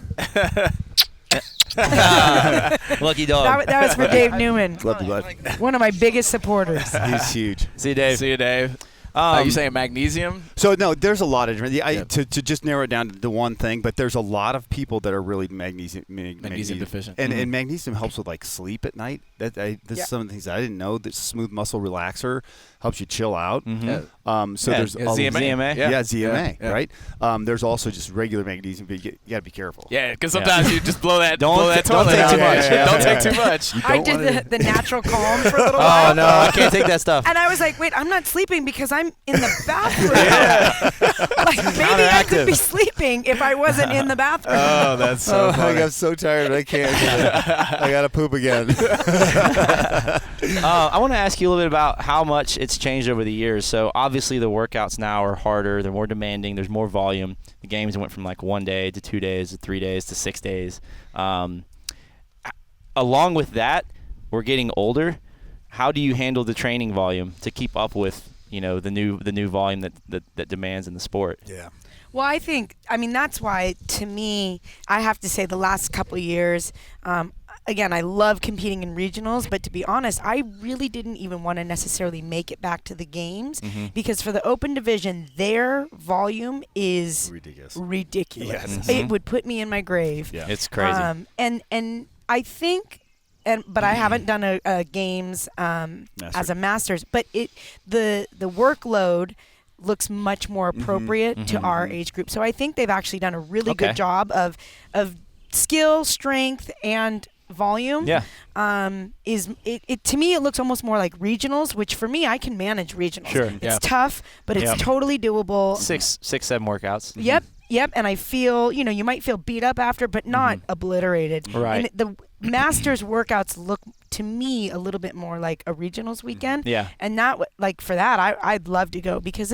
Lucky dog. That was for Dave Newman. Love you, bud. One of my biggest supporters. He's huge. See you, Dave. See you, Dave. Are you saying magnesium? So no, there's a lot of different. To just narrow it down to the one thing, but there's a lot of people that are really magnesium deficient, and magnesium helps with like sleep at night. This is some of the things I didn't know. This smooth muscle relaxer helps you chill out. So there's ZMA. ZMA, right? There's also just regular magnesium, but you got to be careful. Yeah, because sometimes you just blow that Don't toilet take too out. much. Don't take too much. I did the natural calm for a little while. Oh, no. I can't take that stuff. And I was like, wait, I'm not sleeping because I'm in the bathroom. Like, maybe I could be sleeping if I wasn't in the bathroom. Oh, that's so funny. I'm so tired. I can't. I got to poop again. I want to ask you a little bit about how much it's changed over the years. So obviously the workouts now are harder. They're more demanding. There's more volume. The games went from like 1 day to 2 days to 3 days to 6 days. Along with that, we're getting older. How do you handle the training volume to keep up with the new volume that demands in the sport. Yeah. Well, I mean, that's why, to me, I have to say the last couple of years, again, I love competing in regionals, but to be honest, I really didn't even want to necessarily make it back to the games because for the open division, their volume is ridiculous. Yes. It would put me in my grave. Yeah. It's crazy. And I think, but I haven't done a games as a masters, but the workload looks much more appropriate to our age group. So I think they've actually done a really good job of skill, strength, and volume. Yeah. To me, it looks almost more like regionals, which for me, I can manage regionals. Sure. It's tough, but it's totally doable. 6-7 workouts. Yep. And I feel, you might feel beat up after, but not obliterated. Right. And the masters workouts look to me a little bit more like a regionals weekend. Yeah. And for that, I'd love to go because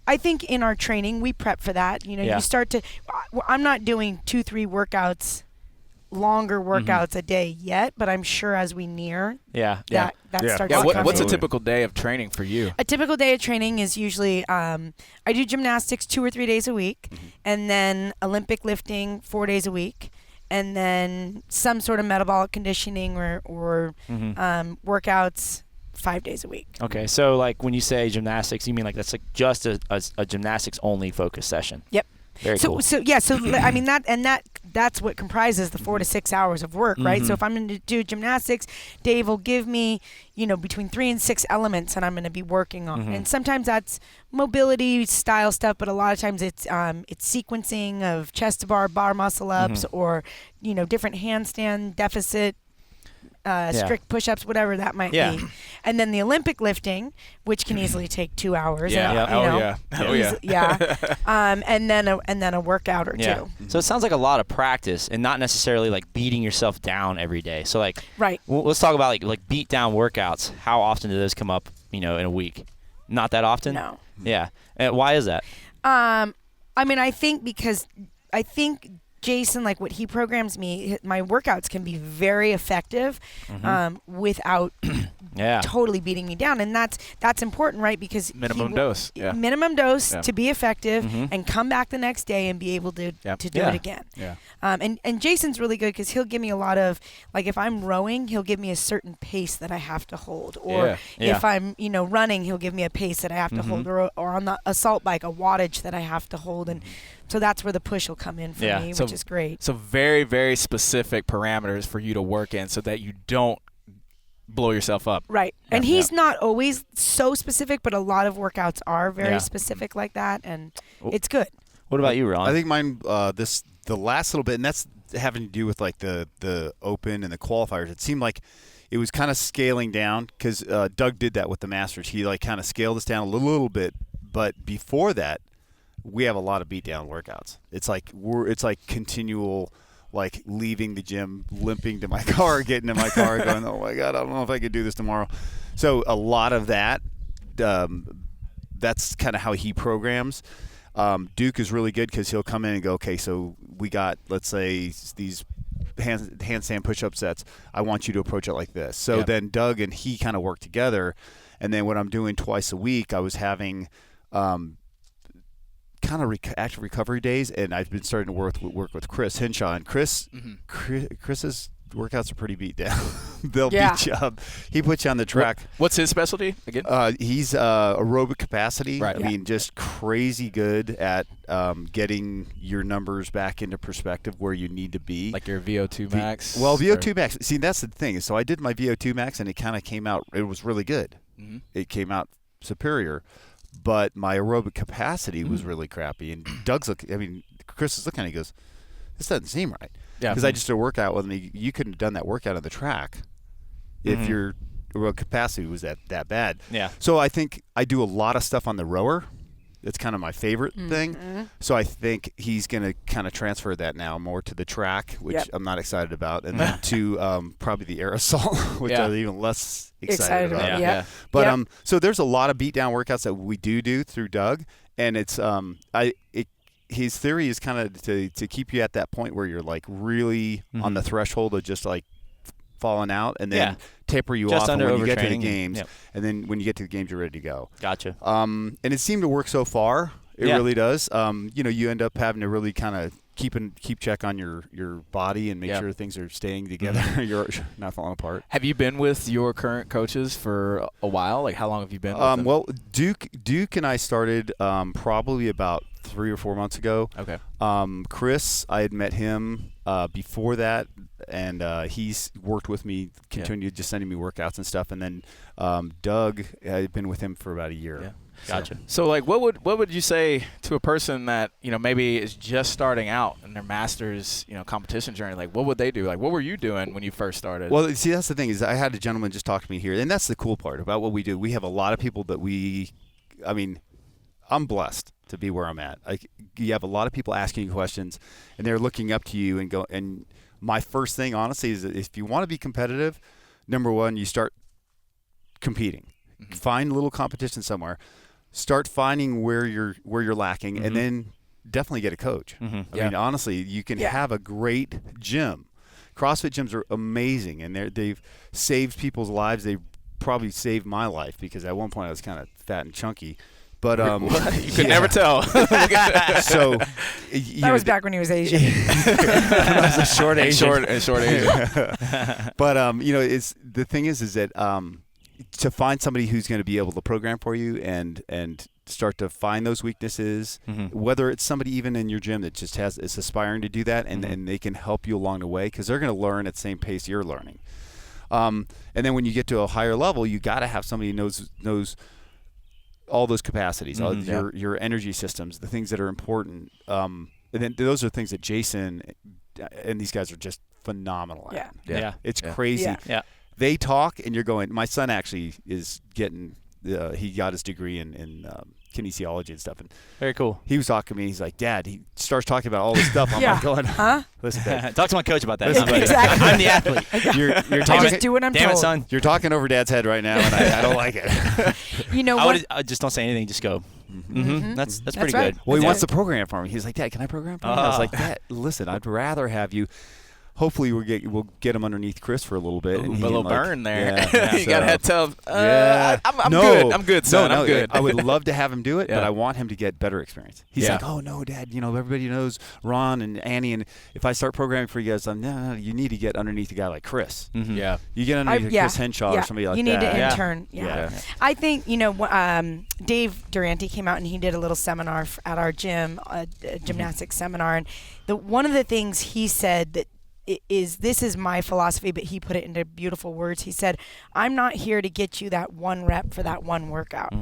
I think in our training, we prep for that. You start to, I'm not doing 2-3 workouts, longer workouts a day yet, but I'm sure as we near that starts to come What's in. a typical day of training for you? A typical day of training is usually I do gymnastics 2 or 3 days a week, and then Olympic lifting 4 days a week, and then some sort of metabolic conditioning or workouts 5 days a week. Okay, so like when you say gymnastics, you mean like that's like just a gymnastics only focus session? Yep. Very cool. So I mean that's what comprises the 4 to 6 hours of work, right? So if I'm going to do gymnastics, Dave will give me, between 3 and 6 elements, and I'm going to be working on. And sometimes that's mobility style stuff, but a lot of times it's sequencing of chest to bar muscle ups, or different handstand deficit. Strict push-ups, whatever that might be, and then the Olympic lifting, which can easily take 2 hours. And then a workout or two. So it sounds like a lot of practice, and not necessarily like beating yourself down every day. So like, let's talk about like beat down workouts. How often do those come up? In a week? Not that often. No. Yeah. And why is that? I mean, I think Jason, like what he programs me, my workouts can be very effective without totally beating me down. And that's important, right? Because minimum dose to be effective and come back the next day and be able to do it again. Yeah. And Jason's really good because he'll give me a lot of, like if I'm rowing, he'll give me a certain pace that I have to hold. Or if I'm, running, he'll give me a pace that I have to hold. Or on the assault bike, a wattage that I have to hold. And so that's where the push will come in for me, which is great. So very, very specific parameters for you to work in so that you don't blow yourself up. Right. And he's not always so specific, but a lot of workouts are very specific like that, and it's good. What about you, Ron? I think mine, the last little bit, and that's having to do with like the open and the qualifiers. It seemed like it was kind of scaling down because Doug did that with the Masters. He like kind of scaled us down a little bit, but before that, we have a lot of beat down workouts. It's like continual, like leaving the gym, limping to my car, getting in my car, going, oh my God, I don't know if I could do this tomorrow. So a lot of that, that's kind of how he programs. Duke is really good because he'll come in and go, okay, so we got, let's say, these handstand push-up sets. I want you to approach it like this. So then Doug and he kind of work together. And then what I'm doing twice a week, I was having kind of active recovery days, and I've been starting to work with Chris Hinshaw. And Chris's workouts are pretty beat down. They'll beat you up. He puts you on the track. What's his specialty again? He's aerobic capacity. Right. I mean, just crazy good at getting your numbers back into perspective where you need to be. Like your VO2 max? VO2 max. See, that's the thing. So I did my VO2 max, and it kind of came out. It was really good. Mm-hmm. It came out superior. But my aerobic capacity was really crappy. And Chris is looking at it, he goes, this doesn't seem right. Yeah. Because I just did a workout with me. You couldn't have done that workout on the track if your aerobic capacity was that bad. Yeah. So I think I do a lot of stuff on the rower. It's kind of my favorite thing. So I think he's going to kind of transfer that now more to the track, which I'm not excited about, and then to probably the aerosol, which I'm even less excited about. Yeah. But so there's a lot of beat down workouts that we do through Doug, and it's his theory is kind of to keep you at that point where you're like really on the threshold of just like falling out, and then Yeah. taper you Just off under when you get to the overtraining. games. Yep. And then when you get to the games, you're ready to go. Gotcha. And it seemed to work so far. It Yeah. really does. You end up having to really kind of keep check on your body and make Yep. sure things are staying together. You're not falling apart. Have you been with your current coaches for a while? Like, how long have you been with them? Well, Duke and I started probably about 3 or 4 months ago. Okay. Chris, I had met him before that, and he's worked with me, continued just sending me workouts and stuff. And then Doug, I've been with him for about a year. Yeah. Gotcha. So, like, what would you say to a person that, maybe is just starting out in their master's, competition journey? Like, what would they do? Like, what were you doing when you first started? Well, see, that's the thing is I had a gentleman just talk to me here, and that's the cool part about what we do. We have a lot of people that I'm blessed to be where I'm at. Like, you have a lot of people asking you questions, and they're looking up to you and my first thing, honestly, is that if you want to be competitive, number one, you start competing. Mm-hmm. Find a little competition somewhere. Start finding where you're lacking, Mm-hmm. and then definitely get a coach. Mm-hmm. I mean, honestly, you can have a great gym. CrossFit gyms are amazing, and they've saved people's lives. They've probably saved my life because at one point I was kind of fat and chunky. But you could never tell. So That was back when he was Asian. I was a short Asian. Short Asian. But it's the thing is that to find somebody who's going to be able to program for you and start to find those weaknesses, whether it's somebody even in your gym that just is aspiring to do that, and they can help you along the way because they're going to learn at the same pace you're learning. And then when you get to a higher level, you got to have somebody who knows all those capacities, all your energy systems, the things that are important. And then those are things that Jason and these guys are just phenomenal at. Yeah. It's crazy. Yeah. They talk, and you're going. My son actually is getting. He got his degree in kinesiology and stuff, and Very cool. he was talking to me. He's like, "Dad," he starts talking about all this stuff. I'm like going, Huh? "Listen, Dad, Talk to my coach about that. Listen, buddy. Exactly. I'm the athlete. you're I talking. just do what I'm Damn told. it, son. You're talking over Dad's head right now, and I don't like it." I just don't say anything. Just go. Mm-hmm. That's pretty right. good. Well, he That's wants to program for me. He's like, "Dad, can I program for you?" I was like, "Dad, listen, I'd rather have you." Hopefully, we'll get him underneath Chris for a little bit. Ooh, and a he little can, like, burn there. Yeah, You gotta tell him. I'm No. good. I'm good, son. No, I'm good. I would love to have him do it, but Yeah. I want him to get better experience. He's Yeah. like, "Oh no, Dad, everybody knows Ron and Annie, and if I start programming for you guys, no, you need to get underneath a guy like Chris. Mm-hmm. Yeah. You get underneath Chris Henshaw or somebody like you that. need to Yeah. intern. Yeah. Yeah. I think, Dave Durante came out and he did a little seminar at our gym, a gymnastics seminar. And one of the things he said that this is my philosophy, but he put it into beautiful words. He said, "I'm not here to get you that one rep for that one workout.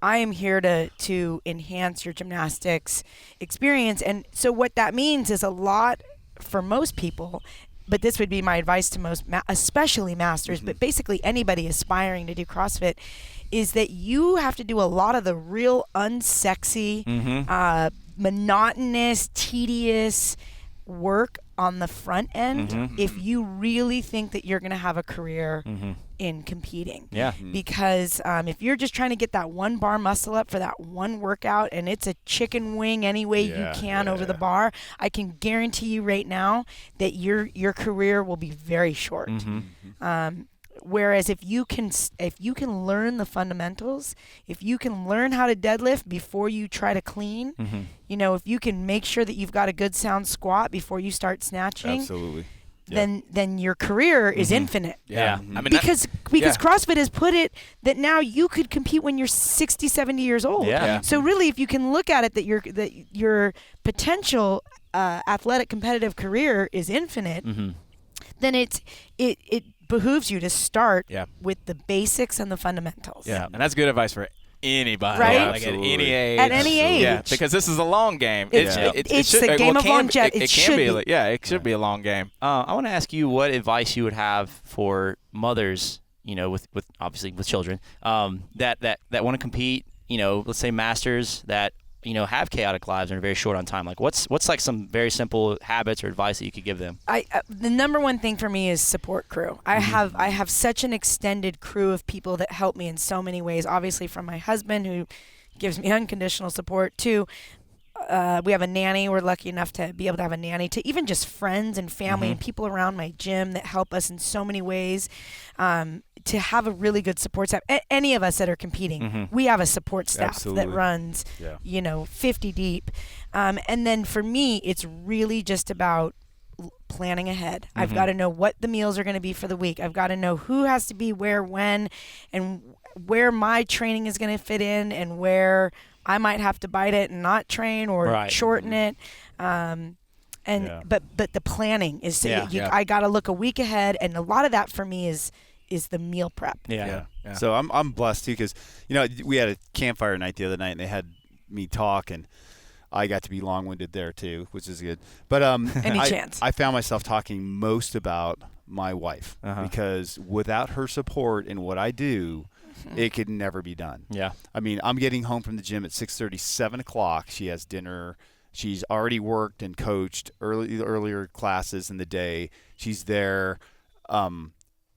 I am here to enhance your gymnastics experience." And so what that means is a lot for most people, but this would be my advice to most, especially masters, but basically anybody aspiring to do CrossFit, is that you have to do a lot of the real unsexy, monotonous, tedious work on the front end if you really think that you're going to have a career in competing. Yeah. Because if you're just trying to get that one bar muscle up for that one workout and it's a chicken wing any way you can over the bar, I can guarantee you right now that your career will be very short. Whereas if you can learn the fundamentals, if you can learn how to deadlift before you try to clean, if you can make sure that you've got a good sound squat before you start snatching, Absolutely. then your career is infinite. Yeah. I mean, Because CrossFit has put it that now you could compete when you're 60, 70 years old. Yeah. So really, if you can look at it that your potential athletic competitive career is infinite, then it behooves you to start with the basics and the fundamentals. Yeah, and that's good advice for anybody. Right? Like at any Absolutely. age. At any age. Yeah, because this is a long game. It's the game of longevity. It should be. It should be a long game. I want to ask you what advice you would have for mothers, with obviously with children, that want to compete. Let's say masters that have chaotic lives and are very short on time. Like what's like some very simple habits or advice that you could give them? The number one thing for me is support crew. I have such an extended crew of people that help me in so many ways. Obviously from my husband, who gives me unconditional support, to We have a nanny. We're lucky enough to be able to have a nanny, to even just friends and family and people around my gym that help us in so many ways. To have a really good support staff. Any of us that are competing, we have a support staff that runs, 50 deep. And then for me, it's really just about planning ahead. I've got to know what the meals are going to be for the week. I've got to know who has to be where, when, and where my training is going to fit in, and where I might have to bite it and not train or shorten it. But the planning is I got to look a week ahead, and a lot of that for me is the meal prep. Yeah. So I'm blessed too, because we had a campfire night the other night, and they had me talk, and I got to be long-winded there too, which is good. But I found myself talking most about my wife, because without her support in what I do, it could never be done. Yeah. I mean, I'm getting home from the gym at 6:30, 7 o'clock. She has dinner. She's already worked and coached earlier classes in the day. She's there.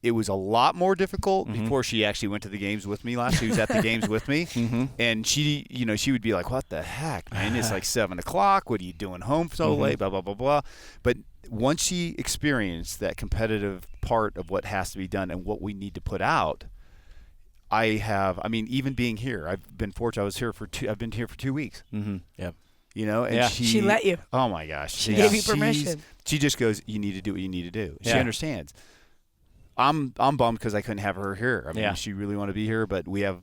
It was a lot more difficult before she actually went to the games with me last. She was at the games with me, and she would be like, "What the heck, man? It's like 7 o'clock. What are you doing home so late? Blah blah blah blah." But once she experienced that competitive part of what has to be done and what we need to put out, even being here, I've been fortunate. I've been here for 2 weeks. Yep. And she let you. Oh my gosh, she gave you permission. She just goes, "You need to do what you need to do." She understands. I'm bummed because I couldn't have her here. I mean, she really wanted to be here, but we have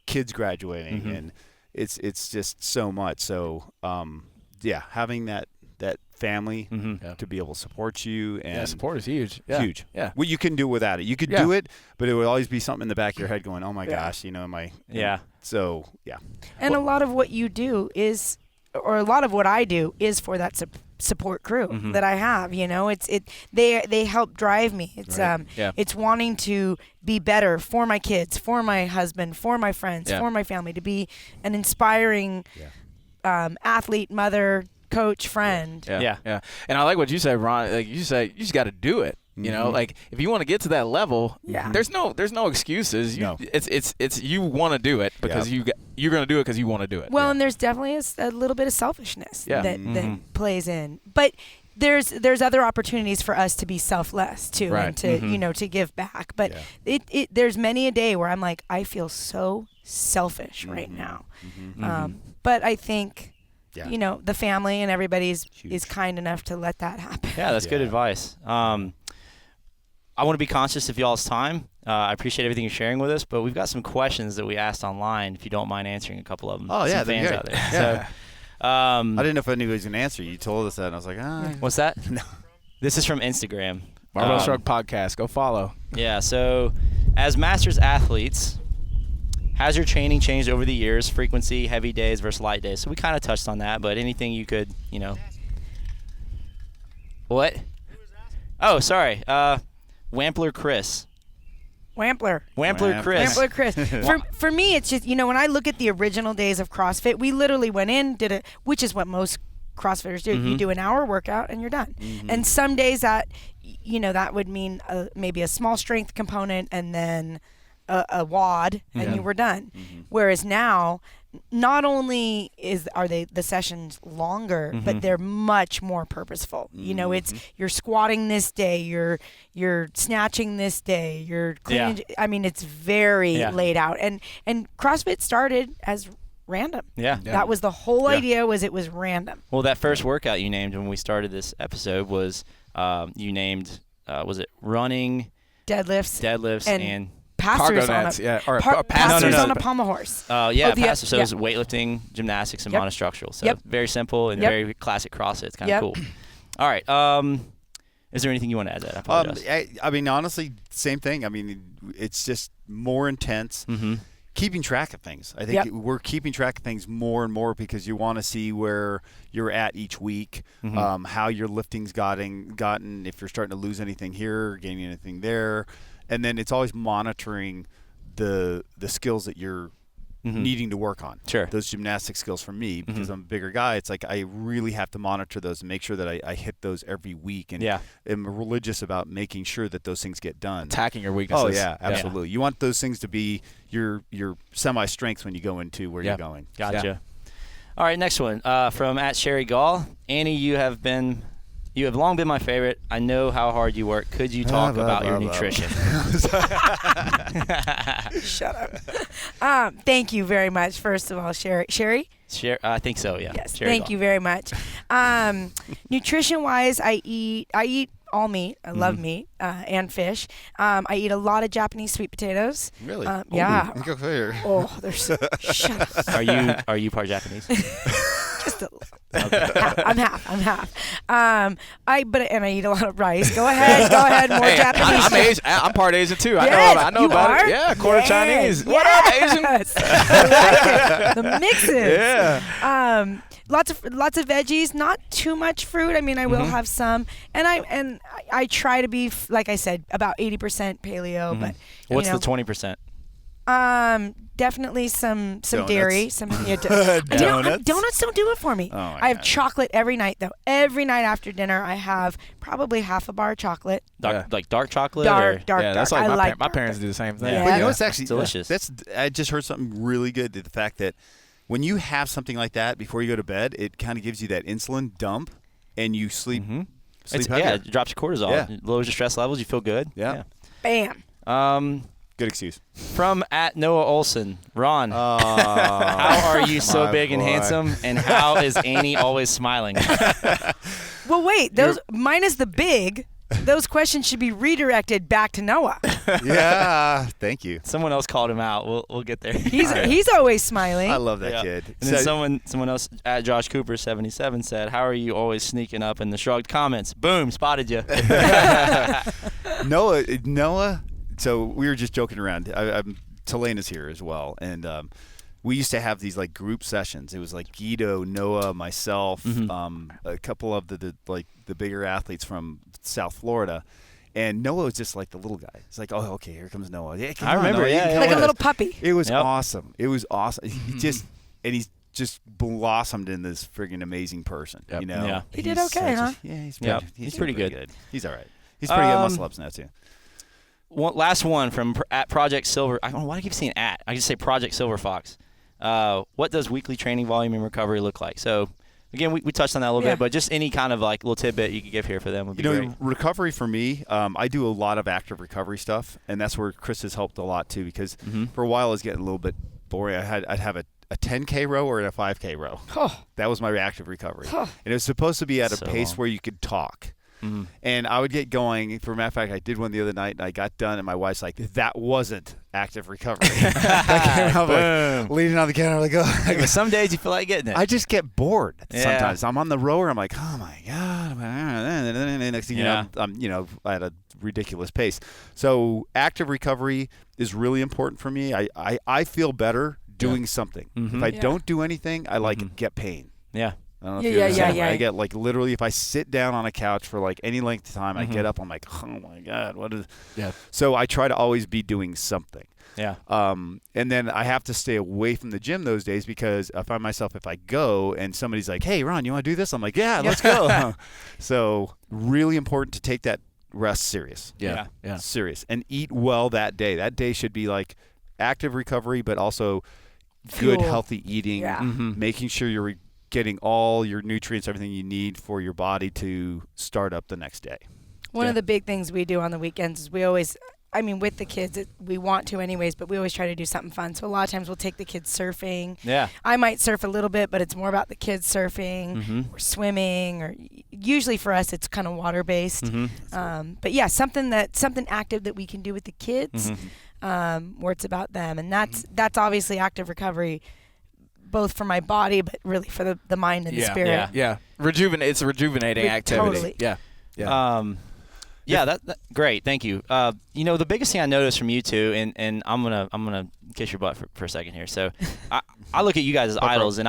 kids graduating, and it's just so much. So, having that family to be able to support you, and support is huge. Huge. Yeah. Well, you couldn't do without it. You could do it, but it would always be something in the back of your head going, "Oh my gosh, am I?" So And a lot of what you do is, or a lot of what I do is for that support crew that I have. They help drive me. It's it's wanting to be better for my kids, for my husband, for my friends, for my family, to be an inspiring athlete, mother, coach, friend. Yeah. And I like what you said, Ron. Like you said, you just got to do it. Like if you want to get to that level, there's no excuses. It's you want to do it because you're going to do it because you want to do it. Well, and there's definitely a little bit of selfishness that plays in, but there's other opportunities for us to be selfless too, and to to give back. But there's many a day where I'm like, I feel so selfish right now. But I think the family and everybody is kind enough to let that happen. Yeah, that's good advice. I want to be conscious of y'all's time. I appreciate everything you're sharing with us, but we've got some questions that we asked online, if you don't mind answering a couple of them. Oh, yeah. Some fans out there. Yeah. So, I didn't know if anybody was going to answer. You told us that, and I was like, What's that? No. This is from Instagram. Barbell Shrugged Podcast. Go follow. Yeah, so as Masters athletes, has your training changed over the years, frequency, heavy days versus light days? So we kind of touched on that, but anything you could, What? Oh, sorry. Wampler Chris. Wampler Chris. Wampler Chris. For me, it's just, when I look at the original days of CrossFit, we literally went in, did it, which is what most CrossFitters do. You do an hour workout and you're done. And some days that, that would mean maybe a small strength component and then a WOD and you were done. Whereas now, not only are the sessions longer, but they're much more purposeful. It's you're squatting this day, you're snatching this day, you're cleaning. I mean, it's very laid out. And CrossFit started as random. That was the whole idea. It was random. Well, that first workout you named when we started this episode was you named was it running, deadlifts, and pastors on a pommel horse. Pastors. So it was weightlifting, gymnastics, and monostructural. So very simple and very classic CrossFit. It's kind of cool. All right. Is there anything you want to add to that? I apologize. I mean, honestly, same thing. I mean, it's just more intense. Keeping track of things. I think we're keeping track of things more and more because you want to see where you're at each week, how your lifting's gotten, if you're starting to lose anything here, gaining anything there. And then it's always monitoring the skills that you're needing to work on. Sure. Those gymnastic skills for me, because I'm a bigger guy, it's like I really have to monitor those and make sure that I hit those every week. And I'm religious about making sure that those things get done. Attacking your weaknesses. Oh, yeah, absolutely. You want those things to be your semi-strengths when you go into where you're going. Gotcha. All right, next one from @SherryGall. Annie, you have long been my favorite. I know how hard you work. Could you talk about your nutrition? Shut up. Thank you very much, first of all, Sherry. Sherry? I think so, yeah. Yes, Sherry thank Gall. you very much. Nutrition-wise, I eat all meat. I love meat and fish. I eat a lot of Japanese sweet potatoes. Really? Yeah. Go figure. Oh, they're so shut up. Are you part Japanese? Just a little. Okay. I'm half. And I eat a lot of rice. Go ahead. More Hey, Japanese. I'm Asian. I'm part Asian too. Yes, I know you about are? it. Yeah, quarter Yes, Chinese. What up, Asian? yes. I like it. The mixes. Yeah. Lots of veggies, not too much fruit. I mean, I will have some, and I try to be like I said, about 80% paleo. But What's the 20%? Definitely some Donuts. dairy, some donuts don't do it for me. Oh my I have God. chocolate every night though. Every night after dinner, I have probably half a bar of chocolate. Like dark chocolate? Dark. Yeah, that's like I my like my dark. parents do the same thing. Yeah. But you know, it's actually delicious. I just heard something really good. The fact that when you have something like that before you go to bed, it kind of gives you that insulin dump, and you sleep. Sleep heavier. It drops your cortisol. Yeah. It lowers your stress levels. You feel good. Yeah. Bam. Good excuse. From @Noah Olson, Ron, how are you so my big and boy. handsome, and how is Annie always smiling? Well, wait. Those minus the big. Those questions should be redirected back to Noah. Yeah. Thank you. Someone else called him out. We'll get there. He's always smiling. I love that Yeah. kid. And then someone else @Josh Cooper 77 said, "How are you always sneaking up in the shrugged comments?" Boom, spotted you. Noah. So we were just joking around. Telena's here as well, and we used to have these like group sessions. It was like Guido, Noah, myself, a couple of the bigger athletes from South Florida. And Noah was just like the little guy. It's like, oh, okay, here comes Noah. Yeah, come I on, remember, Noah. yeah, Come like a on. little puppy. It was Yep. awesome. It was awesome. He's just blossomed in this friggin' amazing person. Yep. You know, Yeah. He did He's okay, such a- huh? Yeah, he's Yep. pretty, He's pretty good. He's all right. He's pretty good muscle ups now too. Last one from Project Silver. I don't know why do I keep saying @. I just say Project Silver Fox. What does weekly training volume and recovery look like? So, again, we touched on that a little bit, but just any kind of like little tidbit you could give here for them would be great. Recovery for me, I do a lot of active recovery stuff, and that's where Chris has helped a lot too. Because for a while, it was getting a little bit boring. I'd have a 10K row or a 5K row. Oh. That was my active recovery, and it was supposed to be at a So pace long. where you could talk. And I would get going. For a matter of fact, I did one the other night, and I got done, and my wife's like, "That wasn't active recovery." I came out like leaning on the counter, like, "Oh." Some days you feel like getting it. I just get bored Yeah. sometimes. I'm on the rower. I'm like, oh my god. And next thing you know, I'm at a ridiculous pace. So active recovery is really important for me. I feel better doing something. If I don't do anything, I get pain. Yeah. I don't know if Yeah, you understand. yeah. I get like literally if I sit down on a couch for like any length of time, I get up. I'm like, oh my god, what is? Yeah. So I try to always be doing something. Yeah. And then I have to stay away from the gym those days because I find myself if I go and somebody's like, "Hey, Ron, you want to do this?" I'm like, "Yeah, let's go." So really important to take that rest serious. Yeah. Serious and eat well that day. That day should be like active recovery, but also good, Fuel. healthy eating. Yeah. Making sure you're getting all your nutrients, everything you need for your body to start up the next day. One of the big things we do on the weekends is we always, with the kids, we want to anyways, but we always try to do something fun. So a lot of times we'll take the kids surfing. Yeah. I might surf a little bit, but it's more about the kids surfing or swimming, or usually for us it's kind of water based. But yeah, something active that we can do with the kids, where it's about them, and that's obviously active recovery, both for my body, but really for the mind and the spirit. Yeah. It's a rejuvenating activity. Totally. Yeah. That great. Thank you. The biggest thing I noticed from you two, and I'm gonna kiss your butt for a second here. So, I look at you guys as idols, and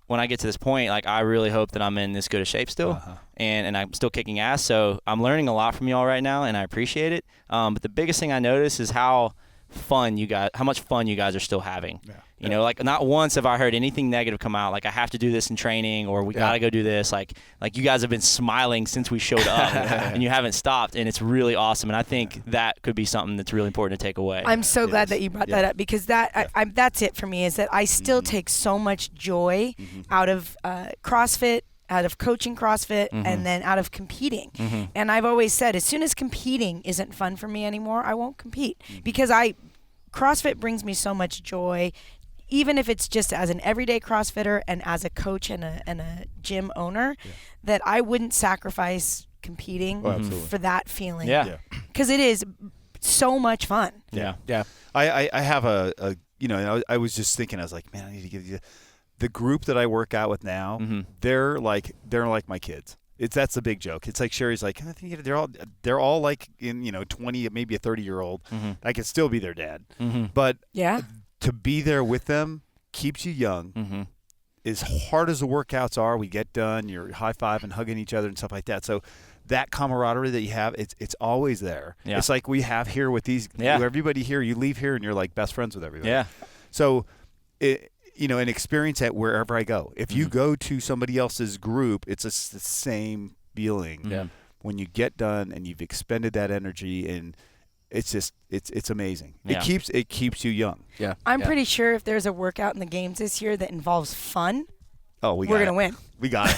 when I get to this point, like I really hope that I'm in this good a shape still, and I'm still kicking ass. So I'm learning a lot from y'all right now, and I appreciate it. But the biggest thing I notice is how fun you guys are still having. Yeah. You know, like not once have I heard anything negative come out. Like I have to do this in training, or we gotta go do this. Like you guys have been smiling since we showed up, and you haven't stopped, and it's really awesome. And I think that could be something that's really important to take away. I'm so glad that you brought that up, because that's it for me, is that I still take so much joy out of CrossFit, out of coaching CrossFit, and then out of competing. And I've always said, as soon as competing isn't fun for me anymore, I won't compete, because CrossFit brings me so much joy, even if it's just as an everyday CrossFitter and as a coach and a gym owner, that I wouldn't sacrifice competing for that feeling. Yeah. Because it is so much fun. Yeah. I have I was just thinking, I was like, man, I need to give you the group that I work out with now. They're like my kids. That's the big joke. It's like Sherry's like, I think they're all like in 20, maybe a 30-year-old. I could still be their dad, but to be there with them keeps you young. As hard as the workouts are, we get done, you're high-fiving, hugging each other and stuff like that. So that camaraderie that you have, it's always there. Yeah. It's like we have here with these. Everybody here, you leave here and you're like best friends with everybody. Yeah. So and experience that wherever I go. If you go to somebody else's group, it's the same feeling. Yeah. When you get done and you've expended that energy, and it's just it's amazing. Yeah. It keeps you young. Yeah. I'm pretty sure if there's a workout in the games this year that involves fun, we're gonna win. We got it.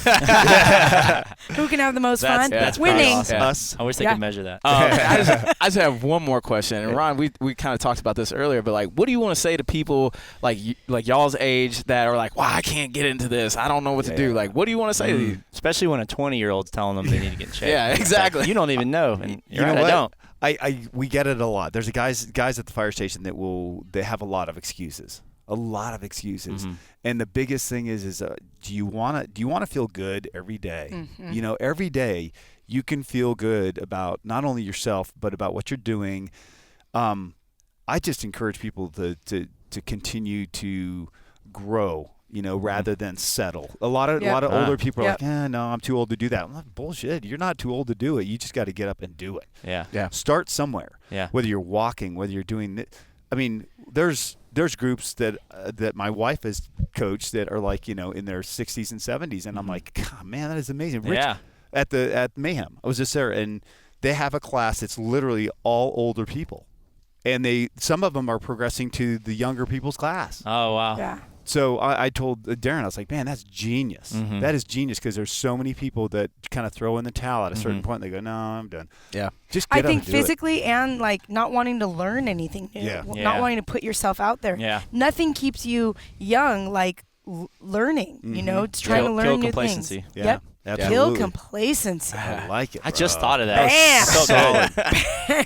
Who can have the most fun? That's winning. Awesome. Us. I wish they could measure that. I just have one more question. And Ron, we kind of talked about this earlier, but like, what do you want to say to people like y'all's age that are like, wow, I can't get into this. I don't know what to do. Like, what do you want to say to you? Especially when a 20-year-old's telling them they need to get in shape. Yeah, exactly. Like, you don't even know. And you know what? I don't. We get it a lot. There's guys at the fire station they have a lot of excuses. And the biggest thing is do you want to feel good every day? Every day you can feel good about not only yourself but about what you're doing. I just encourage people to continue to grow, rather than settle. A lot of older people are like, no, I'm too old to do that. I'm like, bullshit. You're not too old to do it. You just got to get up and do it. Yeah. Start somewhere. Yeah. Whether you're walking, whether you're doing it. I mean, there's groups that my wife has coached that are like, in their 60s and 70s, and I'm like, God, man, that is amazing. Rich, at Mayhem, I was just there, and they have a class that's literally all older people, and some of them are progressing to the younger people's class. Oh wow. Yeah. So I told Darren, I was like, man, that's genius. That is genius, because there's so many people that kind of throw in the towel at a certain point. And they go, no, I'm done. Yeah. Just get I think physically and like not wanting to learn anything new, not wanting to put yourself out there. Yeah. Nothing keeps you young like learning. It's trying to learn new things. Yeah. Yep. Absolutely. Kill complacency. I like it. I just thought of that. Bam!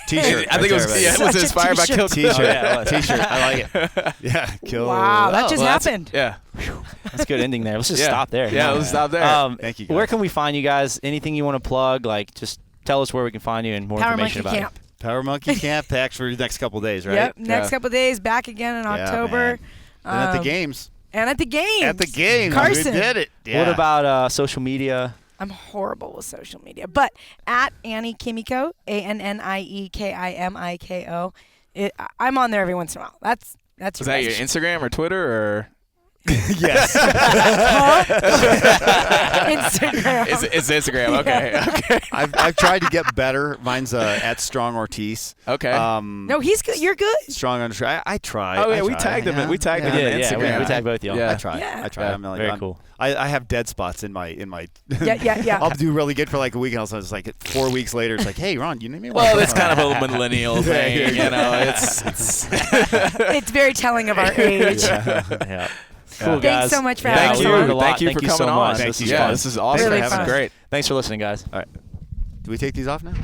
T-shirt. I think it was inspired by Kill. T-shirt. T-shirt. I like it. Yeah. Kill. Wow, that just happened. Yeah. That's a good ending there. Let's just stop there. Yeah, let's stop there. Thank you, guys. Where can we find you guys? Anything you want to plug? Like, just tell us where we can find you and more information about Camp. it. Power Monkey Camp packs for the next couple of days, right? Yep. Next couple of days. Back again in October. And at the games. Carson. We did it. Yeah. What about social media? I'm horrible with social media, but at Annie Kimiko, ANNIEKIMIKO, I'm on there every once in a while. That's Is that your Instagram or Twitter or? Yes. Instagram. It's Instagram. Okay. I've tried to get better. Mine's at Strong Ortiz. Okay. No, he's good. You're good. Strong underscore. I try. Oh yeah, we tagged him. We tagged him on Instagram. We tagged both y'all. Yeah. I try. I'm like, very cool. I have dead spots in my. Yeah. I'll do really good for like a week, and it's like 4 weeks later, it's like, hey, Ron, you need me? Well, that's kind of a millennial thing, It's very telling of our age. Yeah. Cool, guys. Thanks so much for having us on. Thank you for coming on. Thank you. This is awesome. Really This is great. Thanks for listening, guys. All right. Do we take these off now?